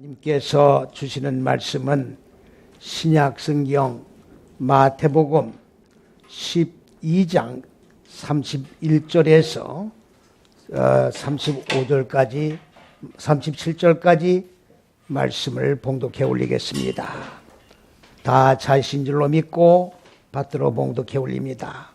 하나님께서 주시는 말씀은 신약성경 마태복음 12장 31절에서 35절까지 37절까지 말씀을 봉독해 올리겠습니다. 다 자신 줄로 믿고 받들어 봉독해 올립니다.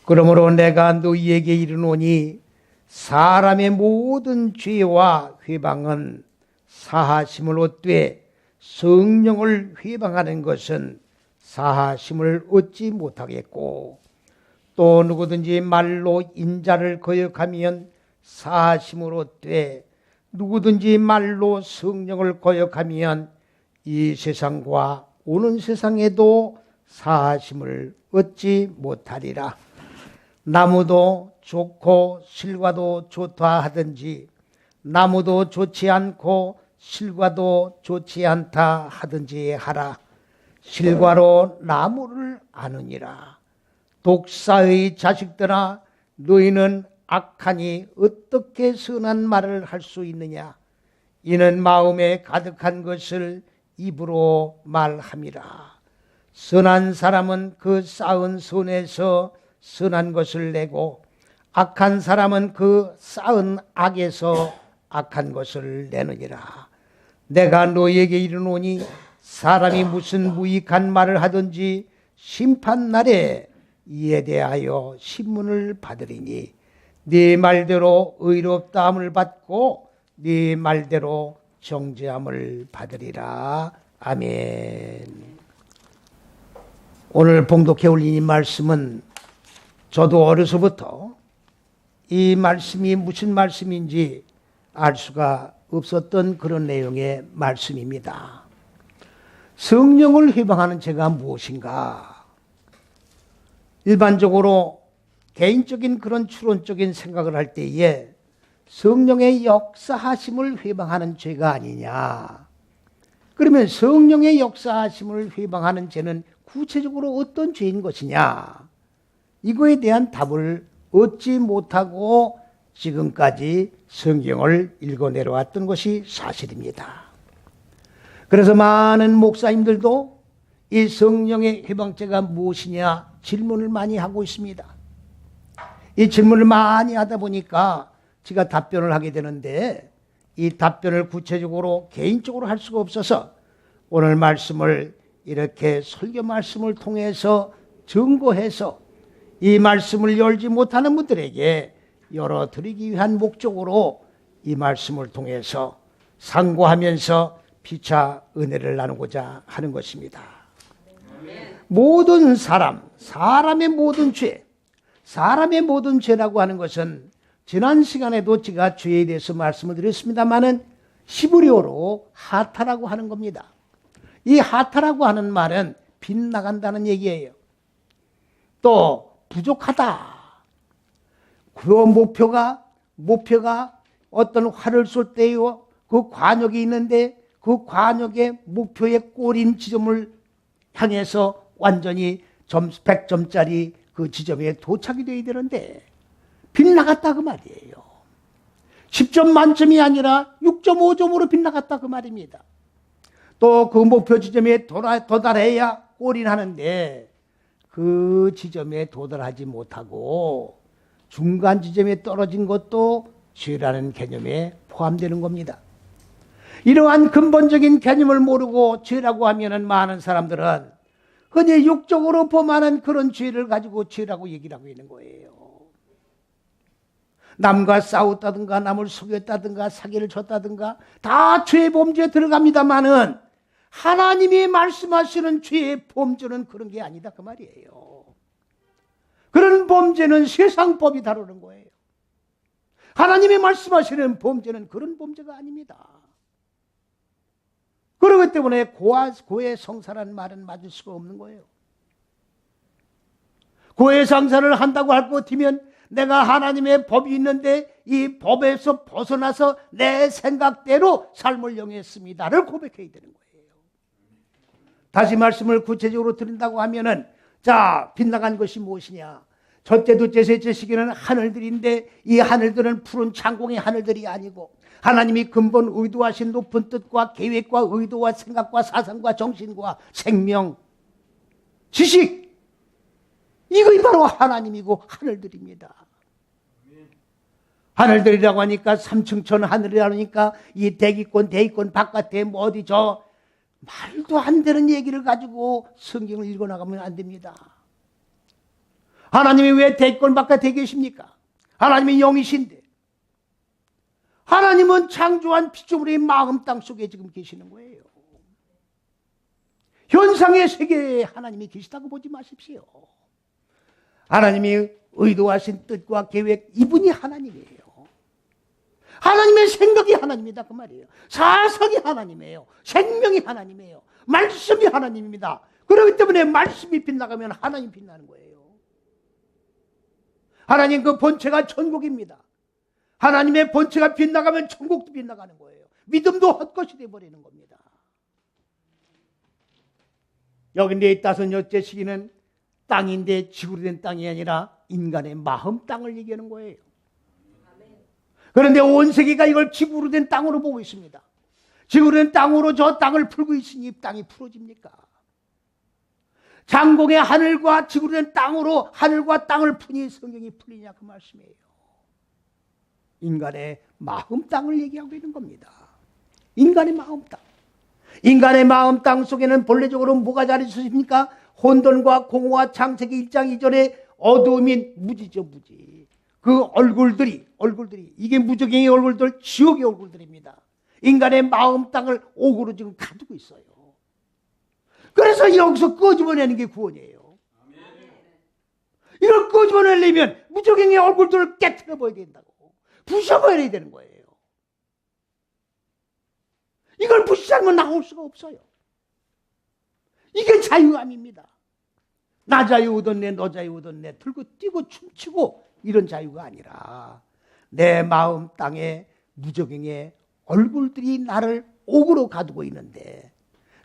그러므로 내가 너희에게 이르노니 사람의 모든 죄와 회방은 사하심을 얻되 성령을 회방하는 것은 사하심을 얻지 못하겠고, 또 누구든지 말로 인자를 거역하면 사하심을 얻되 누구든지 말로 성령을 거역하면 이 세상과 오는 세상에도 사하심을 얻지 못하리라. 나무도 좋고 실과도 좋다 하든지 나무도 좋지 않고 실과도 좋지 않다 하든지 하라. 실과로 나무를 아느니라. 독사의 자식들아, 너희는 악하니 어떻게 선한 말을 할 수 있느냐? 이는 마음에 가득한 것을 입으로 말함이라. 선한 사람은 그 쌓은 손에서 선한 것을 내고, 악한 사람은 그 쌓은 악에서 악한 것을 내느니라. 내가 너희에게 이르노니 사람이 무슨 무익한 말을 하든지 심판날에 이에 대하여 신문을 받으리니 네 말대로 의롭다함을 받고 네 말대로 정죄함을 받으리라. 아멘. 오늘 봉독해 올린 이 말씀은 저도 어려서부터 이 말씀이 무슨 말씀인지 알 수가 없었던 그런 내용의 말씀입니다. 성령을 회방하는 죄가 무엇인가? 일반적으로 개인적인 그런 추론적인 생각을 할 때에 성령의 역사하심을 회방하는 죄가 아니냐. 그러면 성령의 역사하심을 회방하는 죄는 구체적으로 어떤 죄인 것이냐? 이거에 대한 답을 얻지 못하고 지금까지 성경을 읽어 내려왔던 것이 사실입니다. 그래서 많은 목사님들도 이 성령의 회방죄가 무엇이냐 질문을 많이 하고 있습니다. 이 질문을 많이 하다 보니까 제가 답변을 하게 되는데, 이 답변을 구체적으로 개인적으로 할 수가 없어서 오늘 말씀을 이렇게 설교 말씀을 통해서 증거해서 이 말씀을 열지 못하는 분들에게 열어드리기 위한 목적으로 이 말씀을 통해서 상고하면서 피차 은혜를 나누고자 하는 것입니다. 모든 사람의 모든 죄, 사람의 모든 죄라고 하는 것은 지난 시간에도 제가 죄에 대해서 말씀을 드렸습니다마는 히브리어로 하타라고 하는 겁니다. 이 하타라고 하는 말은 빗나간다는 얘기예요. 또 부족하다. 그 목표가 어떤 활을 쏠 때요, 그 관역이 있는데 그 관역의 목표의 꼬린 지점을 향해서 완전히 100점짜리 그 지점에 도착이 되어야 되는데 빗나갔다 그 말이에요. 10점 만점이 아니라 6.5점으로 빗나갔다 그 말입니다. 또 그 목표 지점에 도달해야 골인 하는데 그 지점에 도달하지 못하고 중간 지점에 떨어진 것도 죄라는 개념에 포함되는 겁니다. 이러한 근본적인 개념을 모르고 죄라고 하면은 많은 사람들은 흔히 육적으로 범하는 그런 죄를 가지고 죄라고 얘기를 하고 있는 거예요. 남과 싸웠다든가 남을 속였다든가 사기를 쳤다든가 다 죄의 범죄에 들어갑니다마는 하나님이 말씀하시는 죄의 범죄는 그런 게 아니다 그 말이에요. 그런 범죄는 세상 법이 다루는 거예요. 하나님이 말씀하시는 범죄는 그런 범죄가 아닙니다. 그렇기 때문에 고해 성사라는 말은 맞을 수가 없는 거예요. 고해 성사를 한다고 할 것 같으면 내가 하나님의 법이 있는데 이 법에서 벗어나서 내 생각대로 삶을 영했습니다를 고백해야 되는 거예요. 다시 말씀을 구체적으로 드린다고 하면은, 자, 빗나간 것이 무엇이냐? 첫째, 둘째, 셋째 시기는 하늘들인데 이 하늘들은 푸른 창공의 하늘들이 아니고 하나님이 근본 의도하신 높은 뜻과 계획과 의도와 생각과 사상과 정신과 생명, 지식, 이것이 바로 하나님이고 하늘들입니다. 하늘들이라고 하니까 삼층천 하늘이라고 하니까 이 대기권 바깥에 뭐 어디 저 말도 안 되는 얘기를 가지고 성경을 읽어나가면 안 됩니다. 하나님이 왜 대기권 바깥에 계십니까? 하나님이 영이신데 하나님은 창조한 피조물의 마음 땅 속에 지금 계시는 거예요. 현상의 세계에 하나님이 계시다고 보지 마십시오. 하나님이 의도하신 뜻과 계획, 이분이 하나님이에요. 하나님의 생각이 하나님이다 그 말이에요. 사상이 하나님이에요. 생명이 하나님이에요. 말씀이 하나님입니다. 그렇기 때문에 말씀이 빗나가면 하나님 빛나는 거예요. 하나님 그 본체가 천국입니다. 하나님의 본체가 빗나가면 천국도 빗나가는 거예요. 믿음도 헛것이 되어버리는 겁니다. 여기 45년째 시기는 땅인데 지구로 된 땅이 아니라 인간의 마음 땅을 얘기하는 거예요. 그런데 온 세계가 이걸 지구로 된 땅으로 보고 있습니다. 지구로 된 땅으로 저 땅을 풀고 있으니 땅이 풀어집니까? 장공의 하늘과 지구로 된 땅으로 하늘과 땅을 푸니 성경이 풀리냐 그 말씀이에요. 인간의 마음 땅을 얘기하고 있는 겁니다. 인간의 마음 땅. 인간의 마음 땅 속에는 본래적으로 뭐가 잘 있으십니까? 혼돈과 공허와 창세기 1장 이전에 어두움인 무지죠, 무지. 그 얼굴들이 이게 무적행의 얼굴들, 지옥의 얼굴들입니다. 인간의 마음 땅을 옥으로 지금 가두고 있어요. 그래서 여기서 끄집어내는 게 구원이에요. 이걸 끄집어내려면 무적행의 얼굴들을 깨트려버려야 된다고. 부셔버려야 되는 거예요. 이걸 부시지 않으면 나올 수가 없어요. 이게 자유함입니다. 나 자유 얻었네, 너 자유 얻었네, 들고 뛰고 춤추고 이런 자유가 아니라 내 마음 땅에 무적행의 얼굴들이 나를 옥으로 가두고 있는데,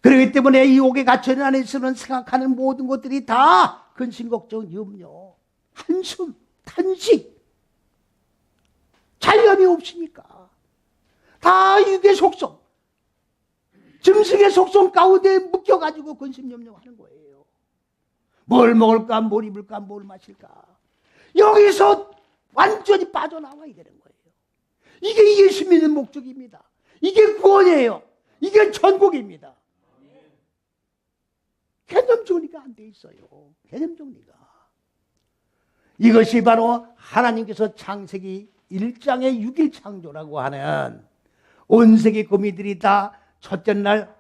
그렇기 때문에 이 옥에 갇혀있는 안에서는 생각하는 모든 것들이 다 근심, 걱정, 염려, 한숨, 탄식, 자유함이 없으니까 다 육의 속성, 짐승의 속성 가운데 묶여가지고 근심, 염려하는 거예요. 뭘 먹을까, 뭘 입을까, 뭘 마실까. 여기서 완전히 빠져나와야 되는 거예요. 이게 예수 믿는 목적입니다. 이게 구원이에요. 이게 천국입니다. 개념 정리가 안 돼 있어요. 개념 정리가. 이것이 바로 하나님께서 창세기 1장의 6일 창조라고 하는 온 세계 거미들이 다 첫째 날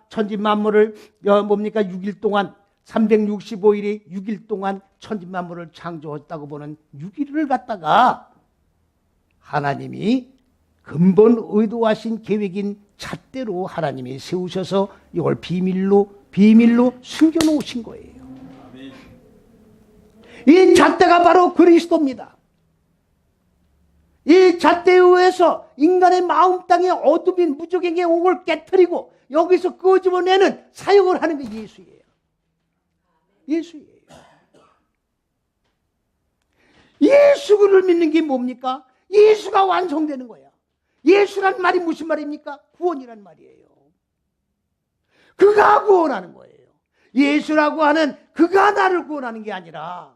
천지 만물을 6일 동안 365일이 6일 동안 천지 만물을 창조했다고 보는 6일을 갖다가 하나님이 근본 의도하신 계획인 잣대로 하나님이 세우셔서 이걸 비밀로 숨겨놓으신 거예요. 이 잣대가 바로 그리스도입니다. 이 잣대에 의해서 인간의 마음 땅에 어둠인 무적행의 옥을 깨트리고 여기서 끄집어내는 사역을 하는 게 예수예요. 예수예요. 예수를 믿는 게 뭡니까? 예수가 완성되는 거야. 예수란 말이 무슨 말입니까? 구원이란 말이에요. 그가 구원하는 거예요. 예수라고 하는 그가 나를 구원하는 게 아니라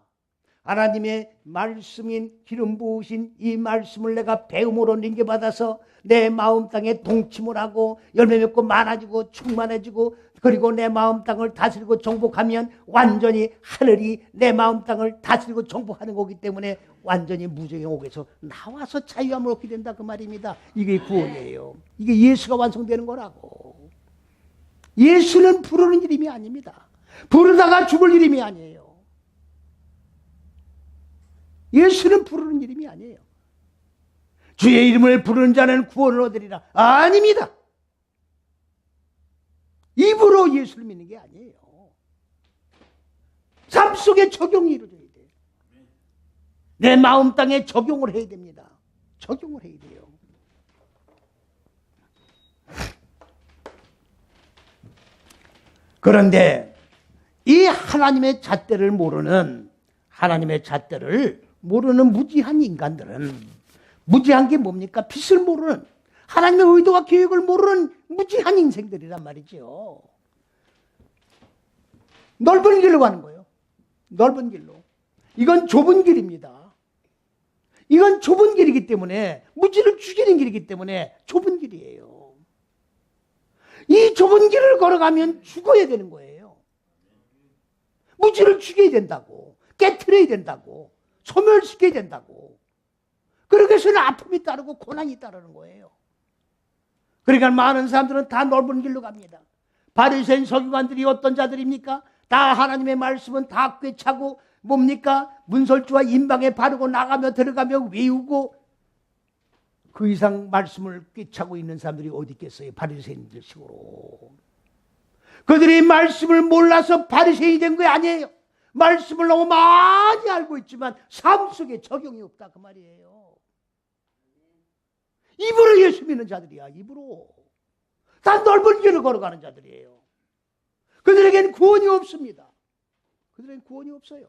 하나님의 말씀인 기름 부으신 이 말씀을 내가 배움으로 넘겨받아서 내 마음 땅에 동침을 하고 열매 맺고 많아지고 충만해지고 그리고 내 마음 땅을 다스리고 정복하면 완전히 하늘이 내 마음 땅을 다스리고 정복하는 거기 때문에 완전히 무적의 옥에서 나와서 자유함을 얻게 된다 그 말입니다. 이게 구원이에요. 이게 예수가 완성되는 거라고. 예수는 부르는 이름이 아닙니다. 부르다가 죽을 이름이 아니에요. 예수는 부르는 이름이 아니에요. 주의 이름을 부르는 자는 구원을 얻으리라. 아닙니다. 입으로 예수를 믿는 게 아니에요. 삶 속에 적용이 이루어져야 돼요. 내 마음 땅에 적용을 해야 됩니다. 적용을 해야 돼요. 그런데 이 하나님의 잣대를 모르는 무지한 인간들은 무지한 게 뭡니까? 빛을 모르는, 하나님의 의도와 계획을 모르는 무지한 인생들이란 말이죠. 넓은 길로 가는 거예요. 넓은 길로. 이건 좁은 길입니다. 이건 좁은 길이기 때문에, 무지를 죽이는 길이기 때문에 좁은 길이에요. 이 좁은 길을 걸어가면 죽어야 되는 거예요. 무지를 죽여야 된다고, 깨트려야 된다고, 소멸시켜야 된다고. 그렇게 해서는 아픔이 따르고 고난이 따르는 거예요. 그러니까 많은 사람들은 다 넓은 길로 갑니다. 바리새인 서기관들이 어떤 자들입니까? 다 하나님의 말씀은 다 꿰차고 뭡니까? 문설주와 인방에 바르고 나가며 들어가며 외우고 그 이상 말씀을 꿰차고 있는 사람들이 어디 있겠어요? 바리새인들 식으로. 그들이 말씀을 몰라서 바리새인이 된 게 아니에요. 말씀을 너무 많이 알고 있지만 삶 속에 적용이 없다 그 말이에요. 입으로 예수 믿는 자들이야. 입으로. 다 넓은 길을 걸어가는 자들이에요. 그들에게는 구원이 없습니다. 그들에게는 구원이 없어요.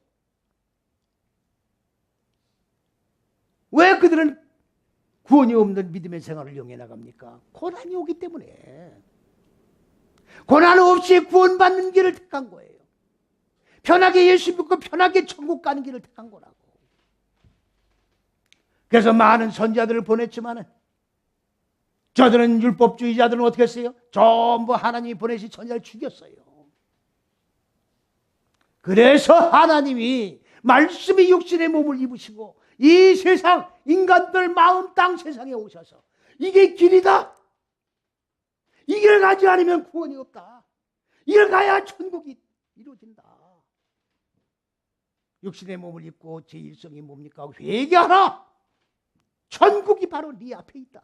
왜 그들은 구원이 없는 믿음의 생활을 영해 나갑니까? 고난이 오기 때문에. 고난 없이 구원받는 길을 택한 거예요. 편하게 예수 믿고 편하게 천국 가는 길을 택한 거라고. 그래서 많은 선지자들을 보냈지만은 저들은 율법주의자들은 어떻게 했어요? 전부 하나님이 보내신 선지자를 죽였어요. 그래서 하나님이 말씀이 육신의 몸을 입으시고 이 세상 인간들 마음 땅 세상에 오셔서 이게 길이다. 이 길을 가지 않으면 구원이 없다. 이 길을 가야 천국이 이루어진다. 육신의 몸을 입고 제 일성이 뭡니까? 회개하라. 천국이 바로 네 앞에 있다.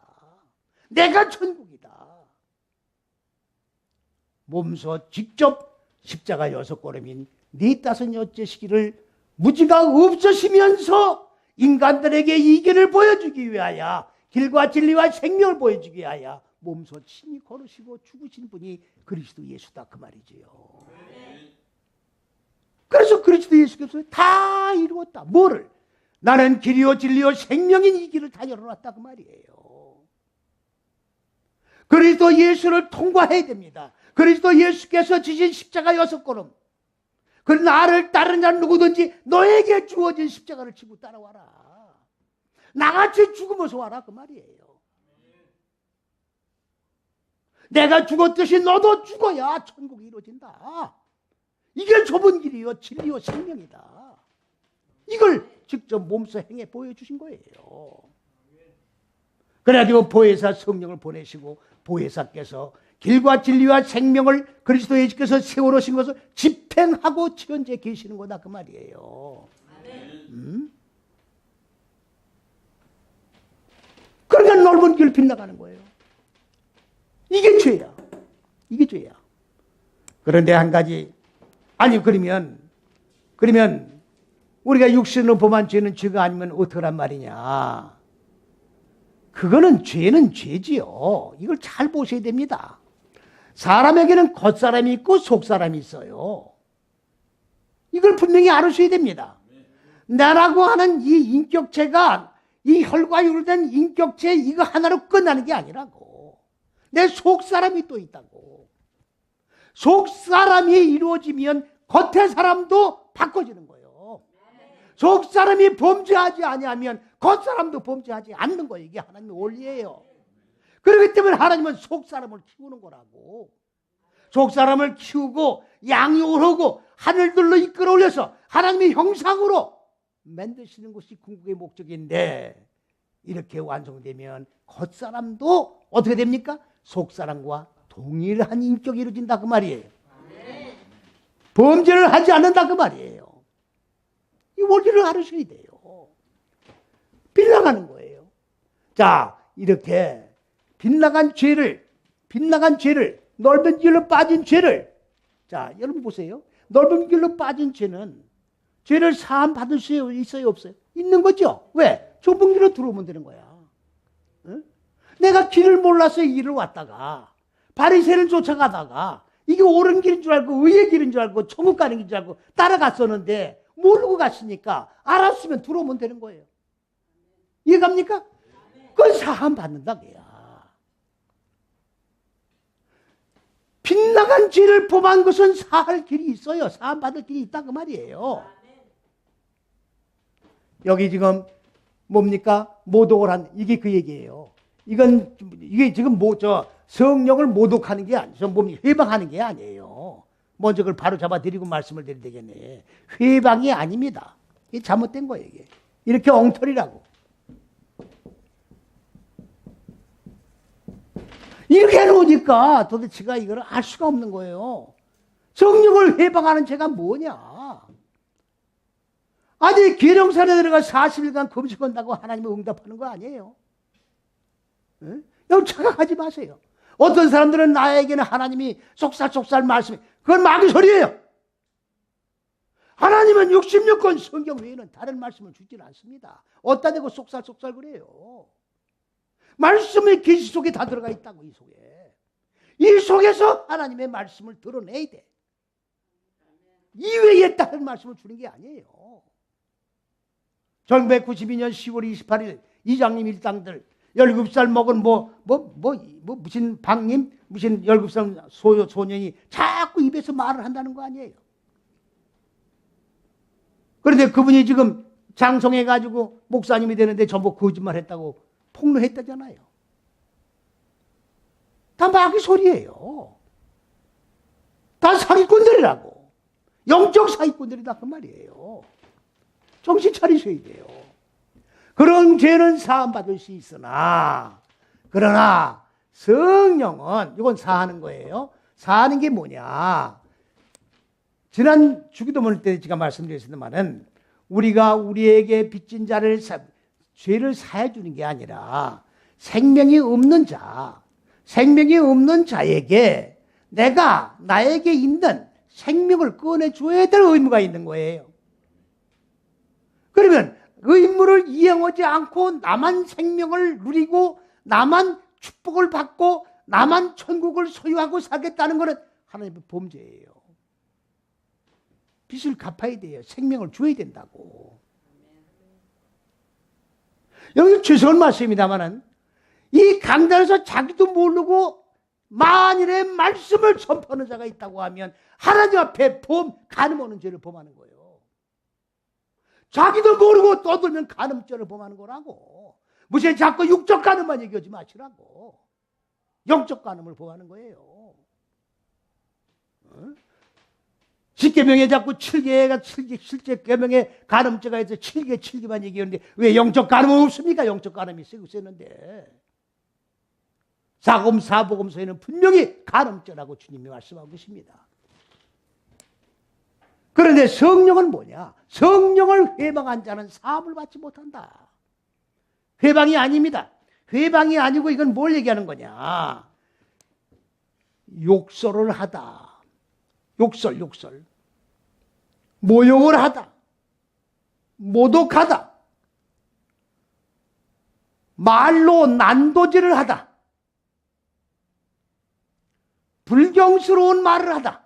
내가 천국이다. 몸소 직접 십자가 6걸음인 45째 시기를 무지가 없으시면서 인간들에게 이 길을 보여주기 위하여 길과 진리와 생명을 보여주기 위하여 몸소 친히 걸으시고 죽으신 분이 그리스도 예수다 그 말이지요. 그래서 그리스도 예수께서 다 이루었다. 뭐를? 나는 길이요 진리요 생명인 이 길을 다 열어놨다 그 말이에요. 그리스도 예수를 통과해야 됩니다. 그리스도 예수께서 지신 십자가 6걸음. 그 나를 따르는 자는 누구든지 너에게 주어진 십자가를 지고 따라와라. 나같이 죽으면서 와라 그 말이에요. 내가 죽었듯이 너도 죽어야 천국이 이루어진다. 이게 좁은 길이요 진리요 생명이다. 이걸 직접 몸소 행해 보여주신 거예요. 그래가지고 보혜사 성령을 보내시고 보혜사께서 길과 진리와 생명을 그리스도 예수께서 세워놓으신 것을 집행하고 현재 계시는 거다 그 말이에요. 그러니까 넓은 길을 빗나가는 거예요. 이게 죄야. 이게 죄야. 그런데 한 가지, 아니 그러면 우리가 육신으로 범한 죄는 죄가 아니면 어떡하란 말이냐. 그거는 죄는 죄지요. 이걸 잘 보셔야 됩니다. 사람에게는 겉사람이 있고 속사람이 있어요. 이걸 분명히 알으셔야 됩니다. 나라고 하는 이 인격체가 이 혈과 육으로 된 인격체 이거 하나로 끝나는 게 아니라고. 내 속사람이 또 있다고. 속사람이 이루어지면 겉의 사람도 바꿔지는 거예요. 속사람이 범죄하지 아니하면 겉사람도 범죄하지 않는 거예요. 이게 하나님의 원리예요. 그렇기 때문에 하나님은 속사람을 키우는 거라고. 속사람을 키우고 양육을 하고 하늘들로 이끌어 올려서 하나님의 형상으로 만드시는 것이 궁극의 목적인데 이렇게 완성되면 겉사람도 어떻게 됩니까? 속사람과 동일한 인격이 이루어진다 그 말이에요. 범죄를 하지 않는다 그 말이에요. 이 원리를 알으셔야 돼요. 빗나가는 거예요. 자, 이렇게 빗나간 죄를 넓은 길로 빠진 죄를, 자 여러분 보세요. 넓은 길로 빠진 죄를 사함 받을 수 있어요 없어요? 있는 거죠. 왜? 좁은 길로 들어오면 되는 거야. 응? 내가 길을 몰라서 이 길을 왔다가 바리새인을 쫓아가다가 이게 옳은 길인 줄 알고 의의 길인 줄 알고 천국 가는 길인 줄 알고 따라갔었는데 모르고 갔으니까 알았으면 들어오면 되는 거예요. 이해갑니까? 그건 사함 받는다 그야. 빗나간 죄를 범한 것은 사할 길이 있어요. 사함 받을 길이 있다 그 말이에요. 여기 지금 뭡니까? 모독을 한 이게 그 얘기예요. 이게 지금 성령을 모독하는 게 아니죠. 뭡니까? 회방하는 게 아니에요. 먼저 그걸 바로 잡아드리고 말씀을 드려야 되겠네. 회방이 아닙니다. 이게 잘못된 거예요. 이게. 이렇게 엉터리라고. 이렇게 해놓으니까 도대체가 이걸 알 수가 없는 거예요. 성령을 회방하는 죄가 뭐냐? 아니 계룡산에 들어가 40일간 금식한다고 하나님을 응답하는 거 아니에요. 응? 여러분 착각하지 마세요. 어떤 사람들은 나에게는 하나님이 쏙살쏙살 말씀해. 그건 마귀 소리예요. 하나님은 66권 성경 외에는 다른 말씀을 주질 않습니다. 어디다 대고 쏙살쏙살 그래요. 말씀의 계시 속에 다 들어가 있다고. 이 속에서 하나님의 말씀을 드러내야 돼. 이외에 다른 말씀을 주는 게 아니에요. 1992년 10월 28일 이장님 일당들 17살 먹은 무슨 박님 무슨 17살 소년이 자꾸 입에서 말을 한다는 거 아니에요. 그런데 그분이 지금 장성해가지고 목사님이 되는데 전부 거짓말 했다고 폭로했다잖아요. 다 마귀 소리예요. 다 사기꾼들이라고. 영적 사기꾼들이다 그 말이에요. 정신 차리셔야 돼요. 그런 죄는 사함받을 수 있으나 그러나 성령은 이건 사하는 거예요. 사하는 게 뭐냐. 지난 주기도문 때 제가 말씀드렸습니다만은 우리가 우리에게 빚진 자를 죄를 사해 주는 게 아니라 생명이 없는 자에게 내가 나에게 있는 생명을 꺼내줘야 될 의무가 있는 거예요. 그러면 의무를 이행하지 않고 나만 생명을 누리고 나만 축복을 받고 나만 천국을 소유하고 살겠다는 것은 하나님의 범죄예요. 빚을 갚아야 돼요. 생명을 줘야 된다고. 여기 죄송한 말씀입니다만은 이 강단에서 자기도 모르고 만일에 말씀을 선포하는 자가 있다고 하면 하나님 앞에 간음하는 죄를 범하는 거예요. 자기도 모르고 떠들면 간음죄를 범하는 거라고. 무슨 자꾸 육적 간음만 얘기하지 마시라고. 영적 간음을 범하는 거예요. 어? 10계명에 자꾸 7개 계명에 간음죄가 있어 7개만 얘기하는데 왜 영적 간음은 없습니까? 영적 간음이 쓰고 있었는데. 사복음서에는 분명히 간음죄라고 주님이 말씀하고 계십니다. 그런데 성령은 뭐냐? 성령을 회방한 자는 사함을 받지 못한다. 회방이 아닙니다. 회방이 아니고 이건 뭘 얘기하는 거냐? 욕설을 하다. 욕설. 모욕을 하다. 모독하다. 말로 난도질을 하다. 불경스러운 말을 하다.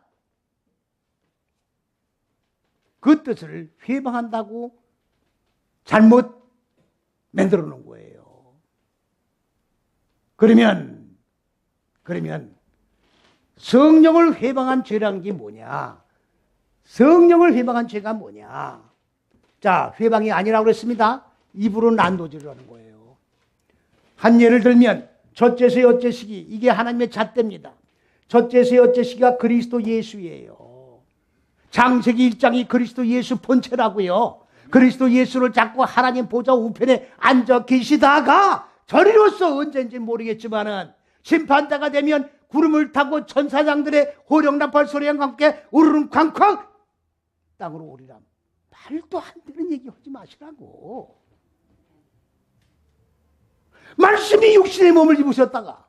그 뜻을 회방한다고 잘못 만들어 놓은 거예요. 그러면 성령을 회방한 죄라는 게 뭐냐? 성령을 회방한 죄가 뭐냐? 자, 회방이 아니라고 그랬습니다. 입으로 난도질을 하는 거예요. 한 예를 들면 첫째세 어째시기 이게 하나님의 잣대입니다. 첫째세 어째시기가 그리스도 예수예요. 창세기 1장이 그리스도 예수 본체라고요. 그리스도 예수를 잡고 하나님 보좌 우편에 앉아 계시다가 저리로서 언제인지 모르겠지만은 심판자가 되면 구름을 타고 천사장들의 호령나팔 소리와 함께 우르릉 쾅쾅 땅으로 오리라. 말도 안 되는 얘기 하지 마시라고. 말씀이 육신의 몸을 입으셨다가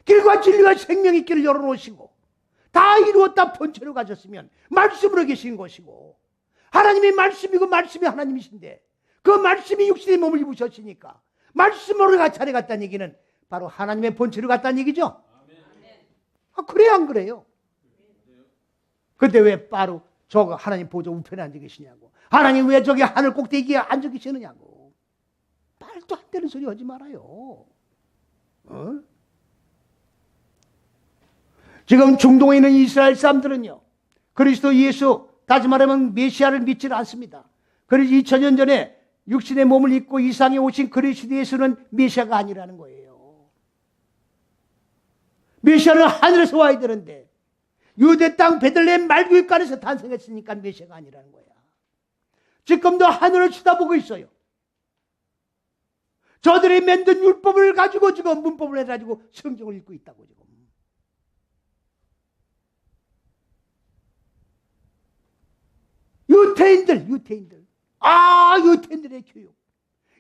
길과 진리와 생명의 길을 열어놓으시고 다 이루었다 본체로 가셨으면 말씀으로 계신 것이고 하나님의 말씀이고 말씀이 하나님이신데 그 말씀이 육신의 몸을 입으셨으니까 말씀으로 자리 갔다는 얘기는 바로 하나님의 본체로 갔다는 얘기죠. 그래요 안 그래요? 근데 왜 바로 저거 하나님 보좌 우편에 앉아 계시냐고. 하나님 왜 저기 하늘 꼭대기에 앉아 계시느냐고. 말도 안 되는 소리 하지 말아요. 지금 중동에 있는 이스라엘 사람들은요, 그리스도 예수, 다시 말하면 메시아를 믿지 않습니다. 그래서 2000년 전에 육신의 몸을 입고 이 세상에 오신 그리스도 예수는 메시아가 아니라는 거예요. 메시아는 하늘에서 와야 되는데 유대 땅 베들레헴 말구유간에서 탄생했으니까 메시아가 아니라는 거야. 지금도 하늘을 쳐다보고 있어요. 저들이 만든 율법을 가지고 지금 문법을 해가지고 성경을 읽고 있다고 지금. 유태인들. 유태인들의 교육.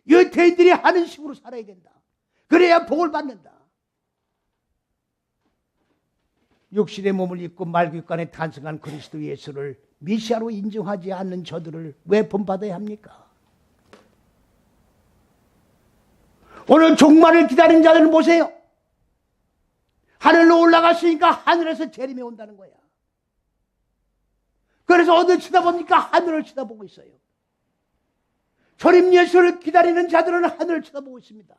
유태인들이 하는 식으로 살아야 된다. 그래야 복을 받는다. 육신의 몸을 입고 말구유간에 탄생한 그리스도 예수를 메시아로 인정하지 않는 저들을 왜 본받아야 합니까? 오늘 종말을 기다리는 자들은 보세요. 하늘로 올라갔으니까 하늘에서 재림이 온다는 거야. 그래서 어딜 쳐다봅니까? 하늘을 쳐다보고 있어요. 초림 예수를 기다리는 자들은 하늘을 쳐다보고 있습니다.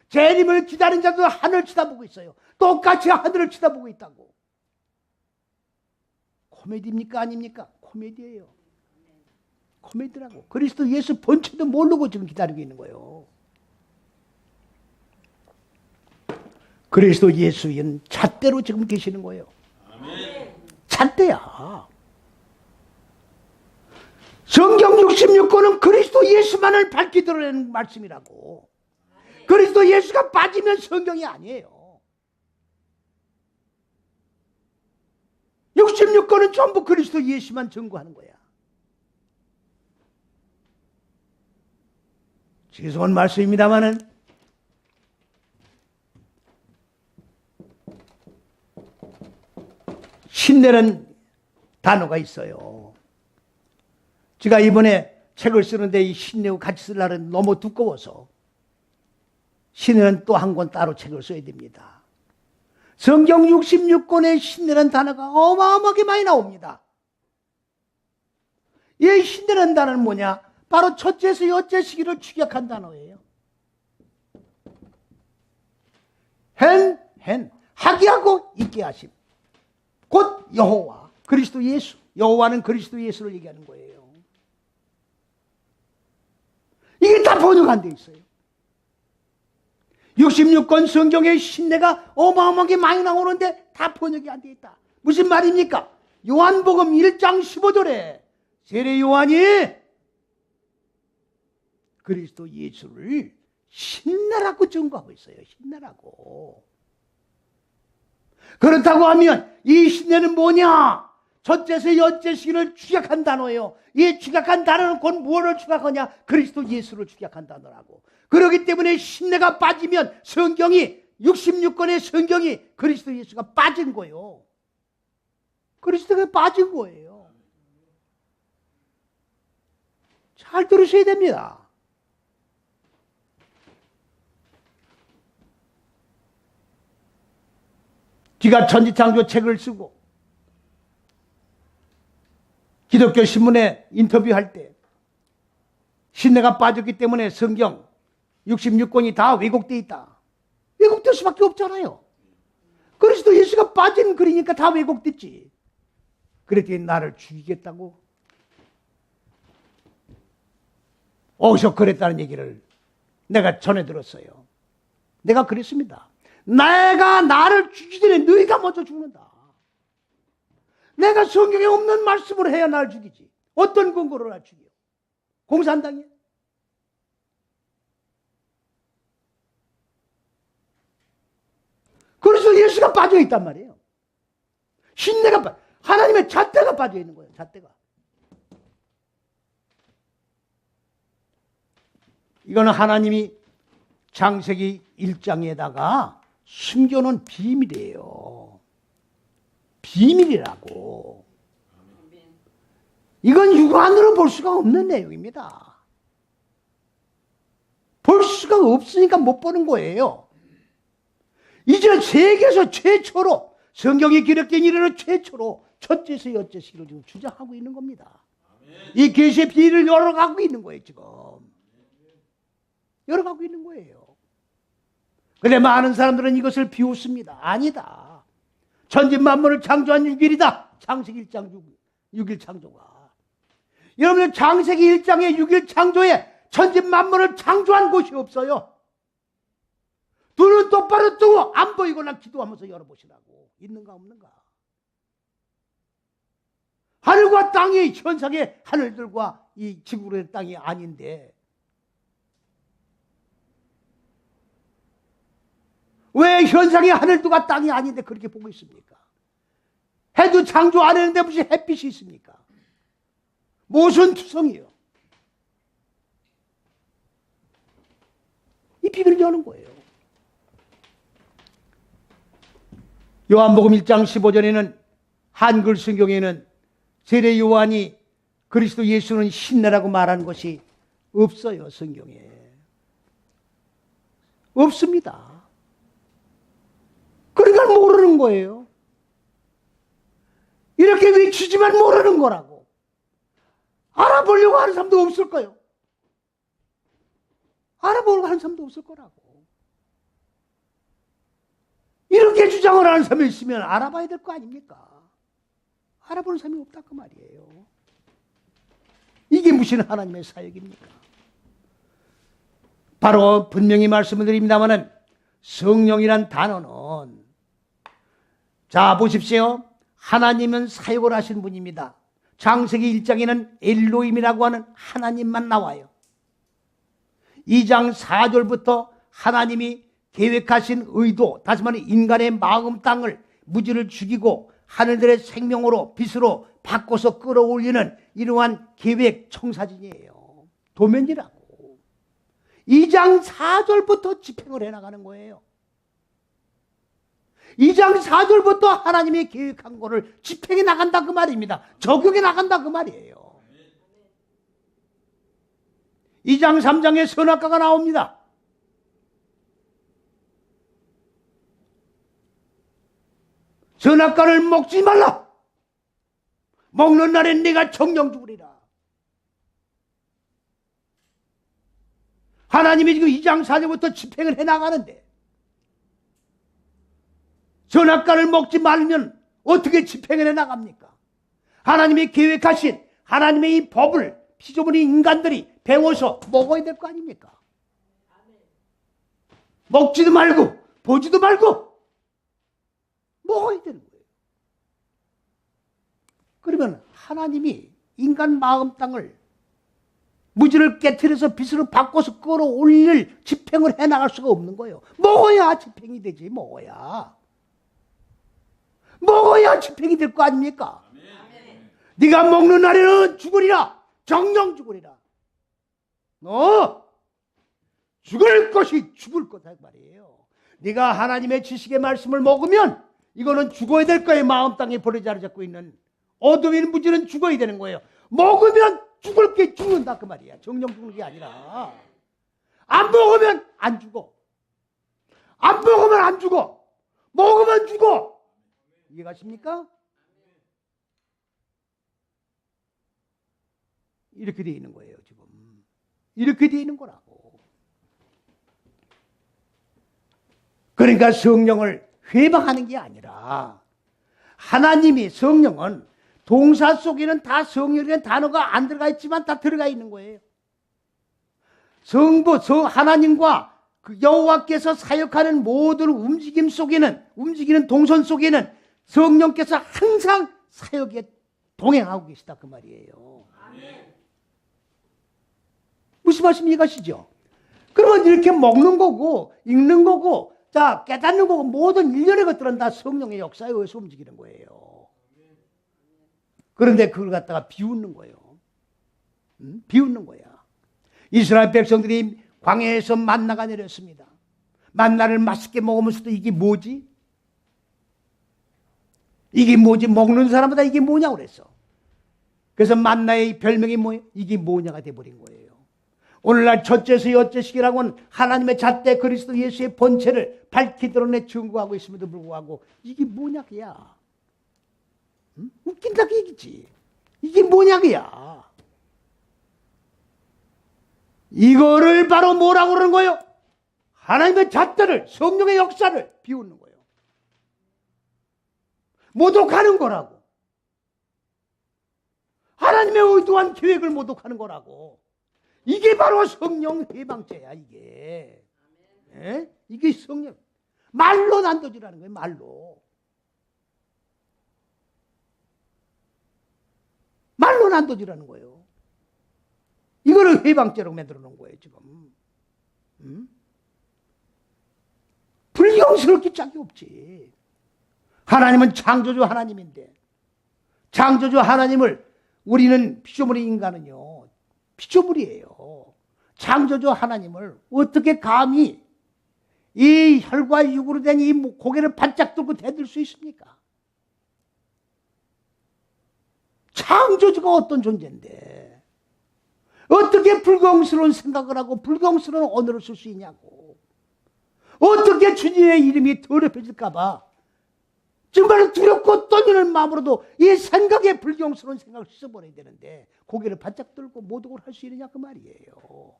재림을 기다리는 자들은 하늘을 쳐다보고 있어요. 똑같이 하늘을 쳐다보고 있다고. 코미디입니까? 아닙니까? 코미디예요. 코미디라고. 그리스도 예수 본체도 모르고 지금 기다리고 있는 거예요. 그리스도 예수인 잣대로 지금 계시는 거예요. 잣대야. 성경 66권은 그리스도 예수만을 밝히 드러내는 말씀이라고. 그리스도 예수가 빠지면 성경이 아니에요. 66권은 전부 그리스도 예수만 증거하는 거야. 죄송한 말씀입니다마는 신내는 단어가 있어요. 제가 이번에 책을 쓰는데 이 신내고 같이 쓸 날은 너무 두꺼워서 신내는 또 한 권 따로 책을 써야 됩니다. 성경 66권에 신내는 단어가 어마어마하게 많이 나옵니다. 이 신내는 단어는 뭐냐? 바로 첫째에서 여째 시기를 축약한 단어예요. 하게 하고 있게 하심. 곧 여호와, 그리스도 예수. 여호와는 그리스도 예수를 얘기하는 거예요. 이게 다 번역안 돼 있어요. 66권 성경의 신내가 어마어마하게 많이 나오는데 다 번역이 안 돼 있다. 무슨 말입니까? 요한복음 1장 15절에 세례 요한이 그리스도 예수를 신내라고 증거하고 있어요. 신내라고. 그렇다고 하면 이 신내는 뭐냐? 첫째에서 여째 시기를 축약한 단어예요. 이 축약한 단어는 곧 무엇을 축약하냐? 그리스도 예수를 축약한 단어라고. 그렇기 때문에 신내가 빠지면 성경이 66권의 성경이 그리스도 예수가 빠진 거예요. 그리스도가 빠진 거예요. 잘 들으셔야 됩니다. 제가 천지창조 책을 쓰고 기독교 신문에 인터뷰할 때 신내가 빠졌기 때문에 성경 66권이 다 왜곡되어 있다. 왜곡될 수밖에 없잖아요. 그리스도 예수가 빠진 글이니까 다 왜곡됐지. 그랬더니 나를 죽이겠다고 어디서 그랬다는 얘기를 내가 전해 들었어요. 내가 그랬습니다. 내가 나를 죽이기 전에 너희가 먼저 죽는다. 내가 성경에 없는 말씀을 해야 날 죽이지. 어떤 근거로 날 죽여? 공산당이야? 그래서 예수가 빠져있단 말이에요. 신내가 하나님의 잣대가 빠져있는 거예요. 잣대가. 이거는 하나님이 창세기 1장에다가 숨겨놓은 비밀이에요. 비밀이라고. 이건 육안으로 볼 수가 없는 내용입니다. 볼 수가 없으니까 못 보는 거예요. 이제 세계에서 최초로 성경이 기록된 이래로 최초로 첫째에서 여째 시기를 지금 주장하고 있는 겁니다. 이 계시의 비밀을 열어가고 있는 거예요 지금. 열어가고 있는 거예요. 근데 많은 사람들은 이것을 비웃습니다. 아니다. 천지 만물을 창조한 6일이다. 창세기 1장 6일 창조가. 여러분들 창세기 1장의 6일 창조에 천지 만물을 창조한 곳이 없어요. 눈은 똑바로 뜨고 안 보이거나 기도하면서 열어보시라고. 있는가 없는가. 하늘과 땅이 현상의 하늘들과 이 지구의 땅이 아닌데 왜 현상의 하늘들과 땅이 아닌데 그렇게 보고 있습니까? 해도 창조 안 했는데 무슨 햇빛이 있습니까? 무슨 투성이요? 이 비밀을 여는 거예요. 요한복음 1장 15절에는 한글 성경에는 세례 요한이 그리스도 예수는 신내라고 말하는 것이 없어요. 성경에. 없습니다. 그러니까 모르는 거예요. 이렇게 외치지만 모르는 거라고. 알아보려고 하는 사람도 없을 거예요. 알아보려고 하는 사람도 없을 거라고. 이렇게 주장을 하는 사람이 있으면 알아봐야 될 거 아닙니까? 알아보는 사람이 없다 그 말이에요. 이게 무슨 하나님의 사역입니까? 바로 분명히 말씀을 드립니다마는 성령이란 단어는 자 보십시오. 하나님은 사역을 하신 분입니다. 창세기 1장에는 엘로힘이라고 하는 하나님만 나와요. 2장 4절부터 하나님이 계획하신 의도, 다시 말해 인간의 마음 땅을 무지를 죽이고 하늘들의 생명으로 빛으로 바꿔서 끌어올리는 이러한 계획 청사진이에요. 도면이라고. 2장 4절부터 집행을 해나가는 거예요. 2장 4절부터 하나님이 계획한 거를 집행해 나간다 그 말입니다. 적용해 나간다 그 말이에요. 2장 3장에 선악과가 나옵니다. 선악과를 먹지 말라. 먹는 날엔 네가 정령 죽으리라. 하나님이 지금 2장 4절부터 집행을 해나가는데 선악과를 먹지 말면 어떻게 집행을 해나갑니까? 하나님이 계획하신 하나님의 이 법을 피조물인 인간들이 배워서 먹어야 될 거 아닙니까? 먹지도 말고 보지도 말고 먹어야 되는 거예요. 그러면 하나님이 인간 마음 땅을 무지를 깨트려서 빛으로 바꿔서 끌어올릴 집행을 해나갈 수가 없는 거예요. 먹어야 집행이 되지. 먹어야 집행이 될 거 아닙니까? 아멘. 네가 먹는 날에는 죽으리라. 정령 죽으리라. 너 죽을 것이 죽을 거다 말이에요. 네가 하나님의 지식의 말씀을 먹으면 이거는 죽어야 될 거예요. 마음 땅에 벌을 자리 잡고 있는 어둠인 무지는 죽어야 되는 거예요. 먹으면 죽을 게 죽는다 그 말이야. 정령 죽는 게 아니라 안 먹으면 안 죽어. 안 먹으면 안 죽어. 먹으면 죽어. 이해가십니까? 이렇게 되어 있는 거예요. 지금 이렇게 되어 있는 거라고. 그러니까 성령을 회방하는 게 아니라 하나님이 성령은 동사 속에는 다 성령이라는 단어가 안 들어가 있지만 다 들어가 있는 거예요. 하나님과 그 여호와께서 사역하는 모든 움직임 속에는, 움직이는 동선 속에는 성령께서 항상 사역에 동행하고 계시다 그 말이에요. 무슨 말씀 이해가시죠? 그러면 이렇게 먹는 거고 읽는 거고 자 깨닫는 거고 모든 일련의 것들은 다 성령의 역사에 의해서 움직이는 거예요. 그런데 그걸 갖다가 비웃는 거예요. 비웃는 거야. 이스라엘 백성들이 광야에서 만나가 내렸습니다. 만나를 맛있게 먹으면서도 이게 뭐지? 이게 뭐지? 먹는 사람보다 이게 뭐냐고 그랬어. 그래서 만나의 별명이 뭐예요? 이게 뭐냐가 돼버린 거예요. 오늘날 첫째서 여째식이라고는 하나님의 잣대 그리스도 예수의 본체를 밝히 드러내 증거하고 있음에도 불구하고 이게 뭐냐 그야. 웃긴다 그 얘기지. 이게 뭐냐 그야. 이거를 바로 뭐라고 그러는 거예요? 하나님의 잣대를, 성령의 역사를 비웃는 거예요. 모독하는 거라고. 하나님의 의도한 계획을 모독하는 거라고. 이게 바로 성령 해방죄야, 이게. 예? 이게 성령. 말로 난도질하는 거예요, 말로. 말로 난도질하는 거예요. 이거를 해방죄로 만들어 놓은 거예요, 지금. 불경스럽기 짝이 없지. 하나님은 창조주 하나님인데, 창조주 하나님을 우리는 피조물의 인간은요, 피조물이에요. 창조주 하나님을 어떻게 감히 이 혈과 육으로 된 이 고개를 반짝 들고 대들 수 있습니까? 창조주가 어떤 존재인데 어떻게 불경스러운 생각을 하고 불경스러운 언어를 쓸 수 있냐고. 어떻게 주님의 이름이 더럽혀질까 봐 정말 두렵고 떨리는 마음으로도 이 생각에 불경스러운 생각을 씻어버려야 되는데 고개를 바짝 들고 모독을 할 수 있느냐 그 말이에요.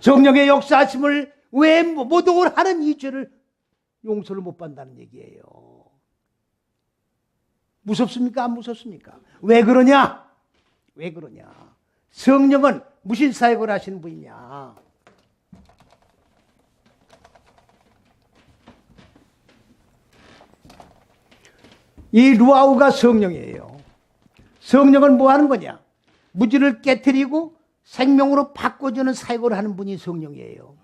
성령의 역사하심을 왜 모독을 하는 이 죄를 용서를 못 받는다는 얘기예요. 무섭습니까? 안 무섭습니까? 왜 그러냐? 왜 그러냐? 성령은 무슨 사역을 하시는 분이냐? 이 루아우가 성령이에요. 성령은 뭐 하는 거냐? 무지를 깨트리고 생명으로 바꿔주는 사역을 하는 분이 성령이에요.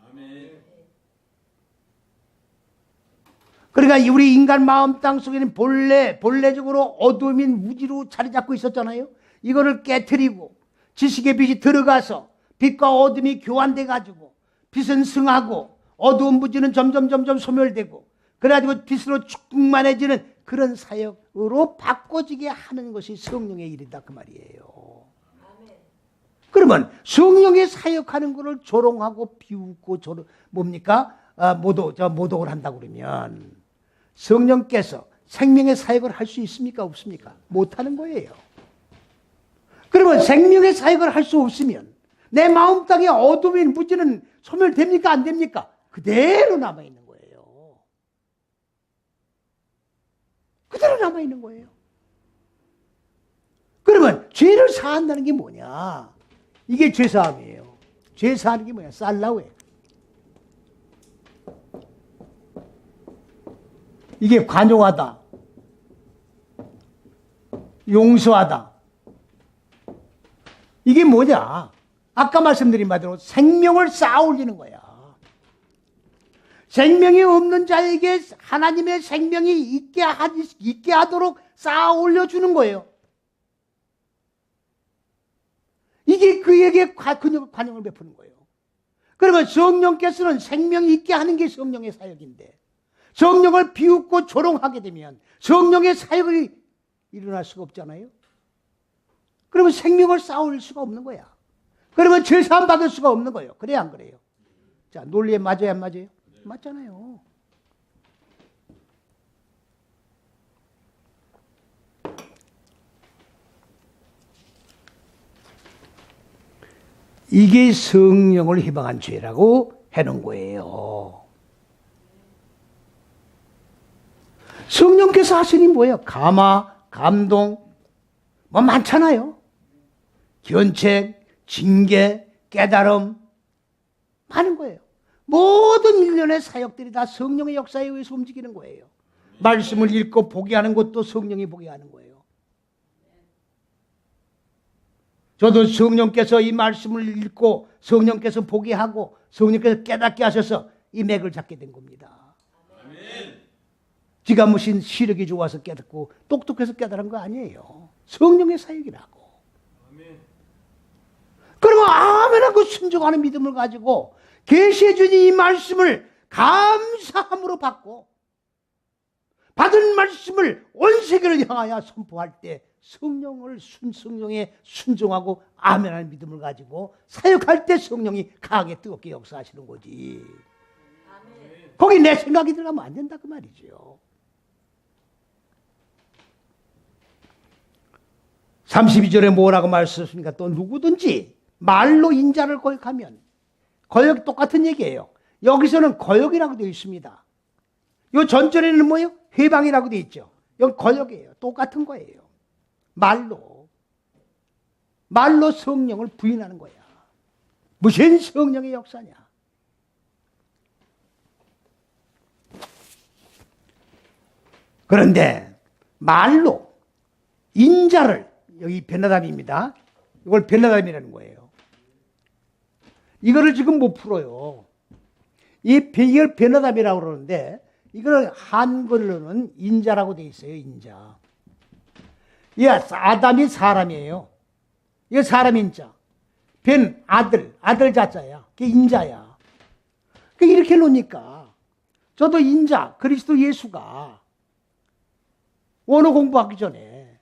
그러니까 우리 인간 마음 땅 속에는 본래적으로 어둠인 무지로 자리 잡고 있었잖아요. 이거를 깨트리고 지식의 빛이 들어가서 빛과 어둠이 교환돼 가지고 빛은 승하고 어두운 무지는 점점 소멸되고 그래가지고 빛으로 충만해지는 그런 사역으로 바꿔지게 하는 것이 성령의 일이다 그 말이에요. 그러면 성령의 사역하는 것을 조롱하고 비웃고 뭡니까? 모독을 한다고 그러면 성령께서 생명의 사역을 할 수 있습니까? 없습니까? 못하는 거예요. 그러면 생명의 사역을 할 수 없으면 내 마음 땅에 어둠인 무지는 소멸됩니까? 안 됩니까? 그대로 남아있는 거예요. 그대로 남아있는 거예요. 그러면 죄를 사한다는 게 뭐냐? 이게 죄사함이에요. 죄사하는 게 뭐냐? 살라우예요. 이게 관용하다, 용서하다. 이게 뭐냐? 아까 말씀드린 바대로 생명을 쌓아 올리는 거야. 생명이 없는 자에게 하나님의 생명이 있게 하도록 쌓아 올려주는 거예요. 이게 그에게 관용을 베푸는 거예요. 그러면 성령께서는 생명이 있게 하는 게 성령의 사역인데 성령을 비웃고 조롱하게 되면 성령의 사역이 일어날 수가 없잖아요. 그러면 생명을 쌓을 수가 없는 거야. 그러면 죄사함 받을 수가 없는 거예요. 그래야 안 그래요? 자, 논리에 맞아요, 안 맞아요? 맞잖아요. 이게 성령을 희방한 죄라고 해놓은 거예요. 성령께서 하시니 뭐예요? 감화, 감동, 뭐 많잖아요. 견책, 징계, 깨달음, 많은 거예요. 모든 일련의 사역들이 다 성령의 역사에 의해서 움직이는 거예요. 말씀을 읽고 보게 하는 것도 성령이 보게 하는 거예요. 저도 성령께서 이 말씀을 읽고 성령께서 보게 하고 성령께서 깨닫게 하셔서 이 맥을 잡게 된 겁니다. 지가 무슨 시력이 좋아서 깨닫고 똑똑해서 깨달은 거 아니에요. 성령의 사역이라고. 그러면 아멘하고 순종하는 믿음을 가지고 계시해 주신 이 말씀을 감사함으로 받고 받은 말씀을 온 세계를 향하여 선포할 때 성령에 순종하고 아멘하는 믿음을 가지고 사역할 때 성령이 강하게 뜨겁게 역사하시는 거지. 거기 내 생각이 들어가면 안 된다 그 말이죠. 32절에 뭐라고 말씀하십니까? 또 누구든지 말로 인자를 거역하면 거역 똑같은 얘기예요. 여기서는 거역이라고 되어 있습니다. 요 전절에는 뭐예요? 회방이라고 되어 있죠. 이건 거역이에요. 똑같은 거예요. 말로 성령을 부인하는 거야. 무슨 성령의 역사냐? 그런데 말로 인자를, 여기 베나담입니다. 이걸 베나담이라는 거예요. 이거를 지금 못 풀어요. 이걸 베나담이라고 그러는데 이걸 한글로는 인자라고 돼 있어요. 인자. 이 아담이 사람이에요. 이거 사람 인자. 벤 아들 자자야. 그게 인자야. 이렇게 놓으니까 저도 인자 그리스도 예수가 원어 공부하기 전에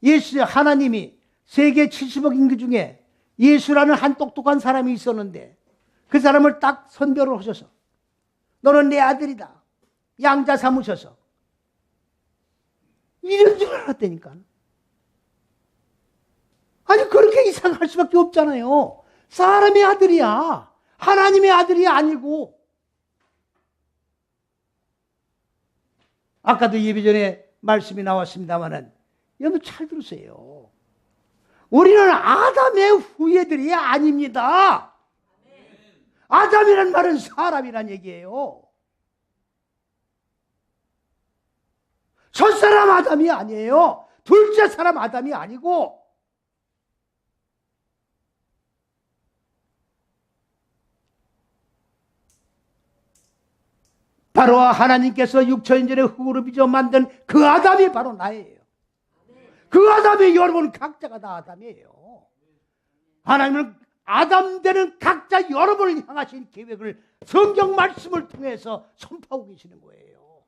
예수 하나님이 세계 70억 인구 중에 예수라는 한 똑똑한 사람이 있었는데 그 사람을 딱 선별을 하셔서 너는 내 아들이다. 양자 삼으셔서 이런 줄 알았다니까. 아니 그렇게 이상할 수밖에 없잖아요. 사람의 아들이야. 하나님의 아들이 아니고. 아까도 예배 전에 말씀이 나왔습니다마는 여러분 잘 들으세요. 우리는 아담의 후예들이 아닙니다. 아담이란 말은 사람이란 얘기예요. 첫사람 아담이 아니에요. 둘째 사람 아담이 아니고. 바로 하나님께서 육천인전에 흙으로 빚어 만든 그 아담이 바로 나예요. 그 아담이 여러분 각자가 다 아담이에요. 하나님은 아담 되는 각자 여러분을 향하신 계획을 성경 말씀을 통해서 선포하고 계시는 거예요.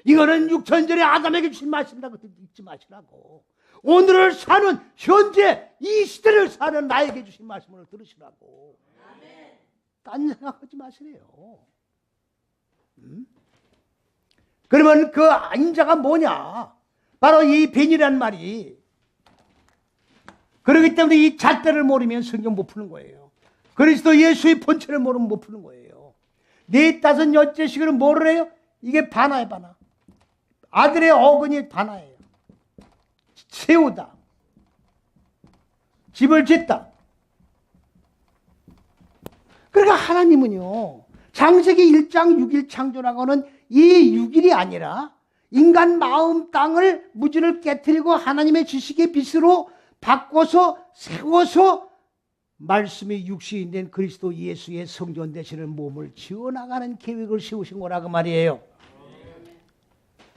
이거는 육천인전에 아담에게 주신 말씀이라고 잊지 마시라고. 오늘을 사는 현재 이 시대를 사는 나에게 주신 말씀을 들으시라고. 딴 생각하지 마시래요. 그러면 그 인자가 뭐냐? 바로 이 벤이란 말이. 그렇기 때문에 이 잣대를 모르면 성경 못 푸는 거예요. 그리스도 예수의 본체를 모르면 못 푸는 거예요. 네 다섯 여째씩은 뭐를 해요? 이게 바나예요, 바나. 아들의 어근이 바나예요. 세우다. 집을 짓다. 그러니까 하나님은요, 창세기 1장 6일 창조라고는 이 6일이 아니라 인간 마음 땅을 무진을 깨트리고 하나님의 지식의 빛으로 바꿔서 세워서 말씀이 육신이 된 그리스도 예수의 성전 되시는 몸을 지어나가는 계획을 세우신 거라고 말이에요.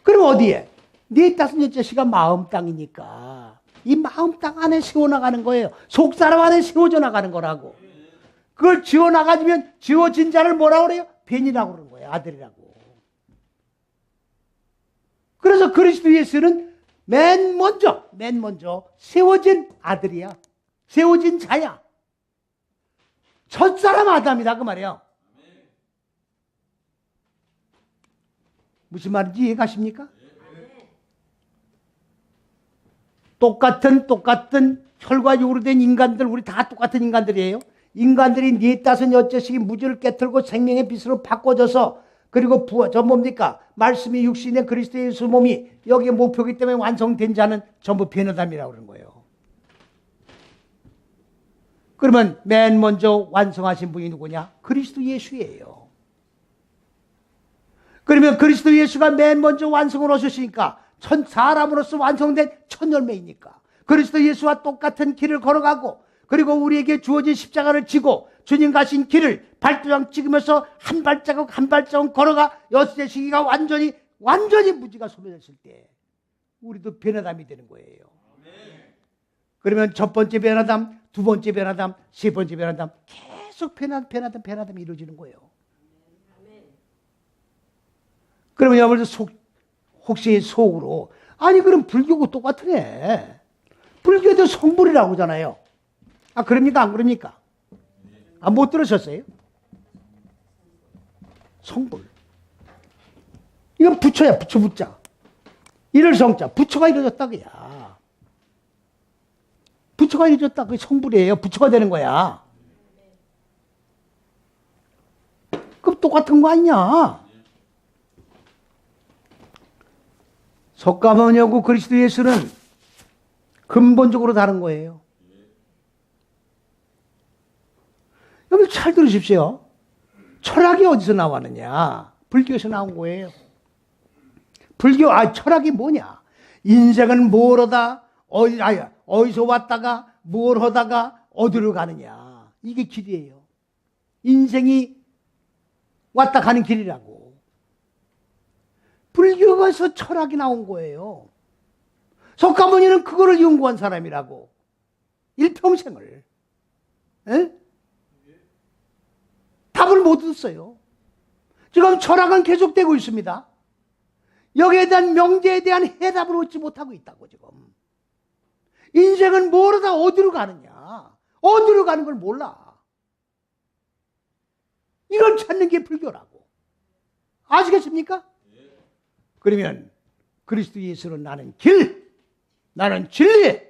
그럼 어디에? 네 다섯 여째씨가 마음 땅이니까 이 마음 땅 안에 세워나가는 거예요. 속사람 안에 세워져 나가는 거라고. 그걸 지어나가지면 지어진 자를 뭐라고 그래요? 벤이라고 그러는 거예요. 아들이라고. 그래서 그리스도 예수는 맨 먼저 세워진 아들이야. 세워진 자야. 첫사람 아담이다 그 말이에요. 무슨 말인지 이해가십니까? 똑같은 혈과 육으로 된 인간들, 우리 다 똑같은 인간들이에요. 인간들이 네 다섯 여째씩이 무지를 깨뜨리고 생명의 빛으로 바꿔져서, 그리고 저 뭡니까? 말씀이 육신의 그리스도 예수 몸이 여기에 목표이기 때문에 완성된 자는 전부 변화담이라고 그러는 거예요. 그러면 맨 먼저 완성하신 분이 누구냐? 그리스도 예수예요. 그러면 그리스도 예수가 맨 먼저 완성을 하셨으니까 사람으로서 완성된 첫 열매이니까 그리스도 예수와 똑같은 길을 걸어가고, 그리고 우리에게 주어진 십자가를 지고 주님 가신 길을 발도장 찍으면서 한 발자국 한 발자국 걸어가 여섯째 시기가 완전히 무지가 소멸했을 때 우리도 변화담이 되는 거예요. 그러면 첫 번째 변화담, 두 번째 변화담, 세 번째 변화담, 계속 변화담이 이루어지는 거예요. 그러면 여러분 혹시 속으로, 아니 그럼 불교고 똑같으네. 불교도 성불이라고 하잖아요. 아 그럽니까 안 그럽니까? 아 못 들으셨어요? 성불. 이건 부처야. 부처 부자. 일을 성자. 부처가 이루어졌다 그야. 부처가 이루어졌다. 그게 성불이에요. 부처가 되는 거야. 그럼 똑같은 거 아니냐? 석가모니하고 그리스도 예수는 근본적으로 다른 거예요. 여러분 잘 들으십시오. 철학이 어디서 나왔느냐? 불교에서 나온 거예요. 철학이 뭐냐? 인생은 뭘 하다, 어디서 왔다가, 뭘 하다가, 어디로 가느냐. 이게 길이에요. 인생이 왔다 가는 길이라고. 불교에서 철학이 나온 거예요. 석가모니는 그거를 연구한 사람이라고. 일평생을. 에? 답을 못 얻었어요. 지금 철학은 계속되고 있습니다. 여기에 대한 명제에 대한 해답을 얻지 못하고 있다고 지금. 인생은 뭐로다 어디로 가느냐. 어디로 가는 걸 몰라. 이걸 찾는 게 불교라고. 아시겠습니까? 그러면 그리스도 예수는 나는 길, 나는 진리,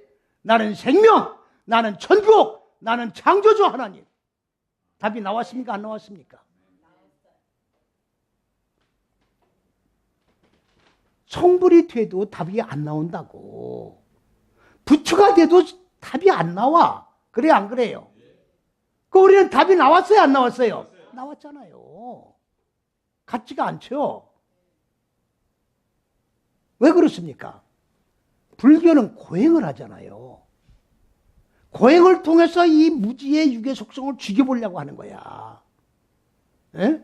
나는 생명, 나는 천국, 나는 창조주 하나님. 답이 나왔습니까? 안 나왔습니까? 성불이 돼도 답이 안 나온다고. 부처가 돼도 답이 안 나와. 그래요, 안 그래요? 그 우리는 답이 나왔어요, 안 나왔어요? 나왔잖아요. 같지가 않죠? 왜 그렇습니까? 불교는 고행을 하잖아요. 고행을 통해서 이 무지의 육의 속성을 죽여보려고 하는 거야. 예?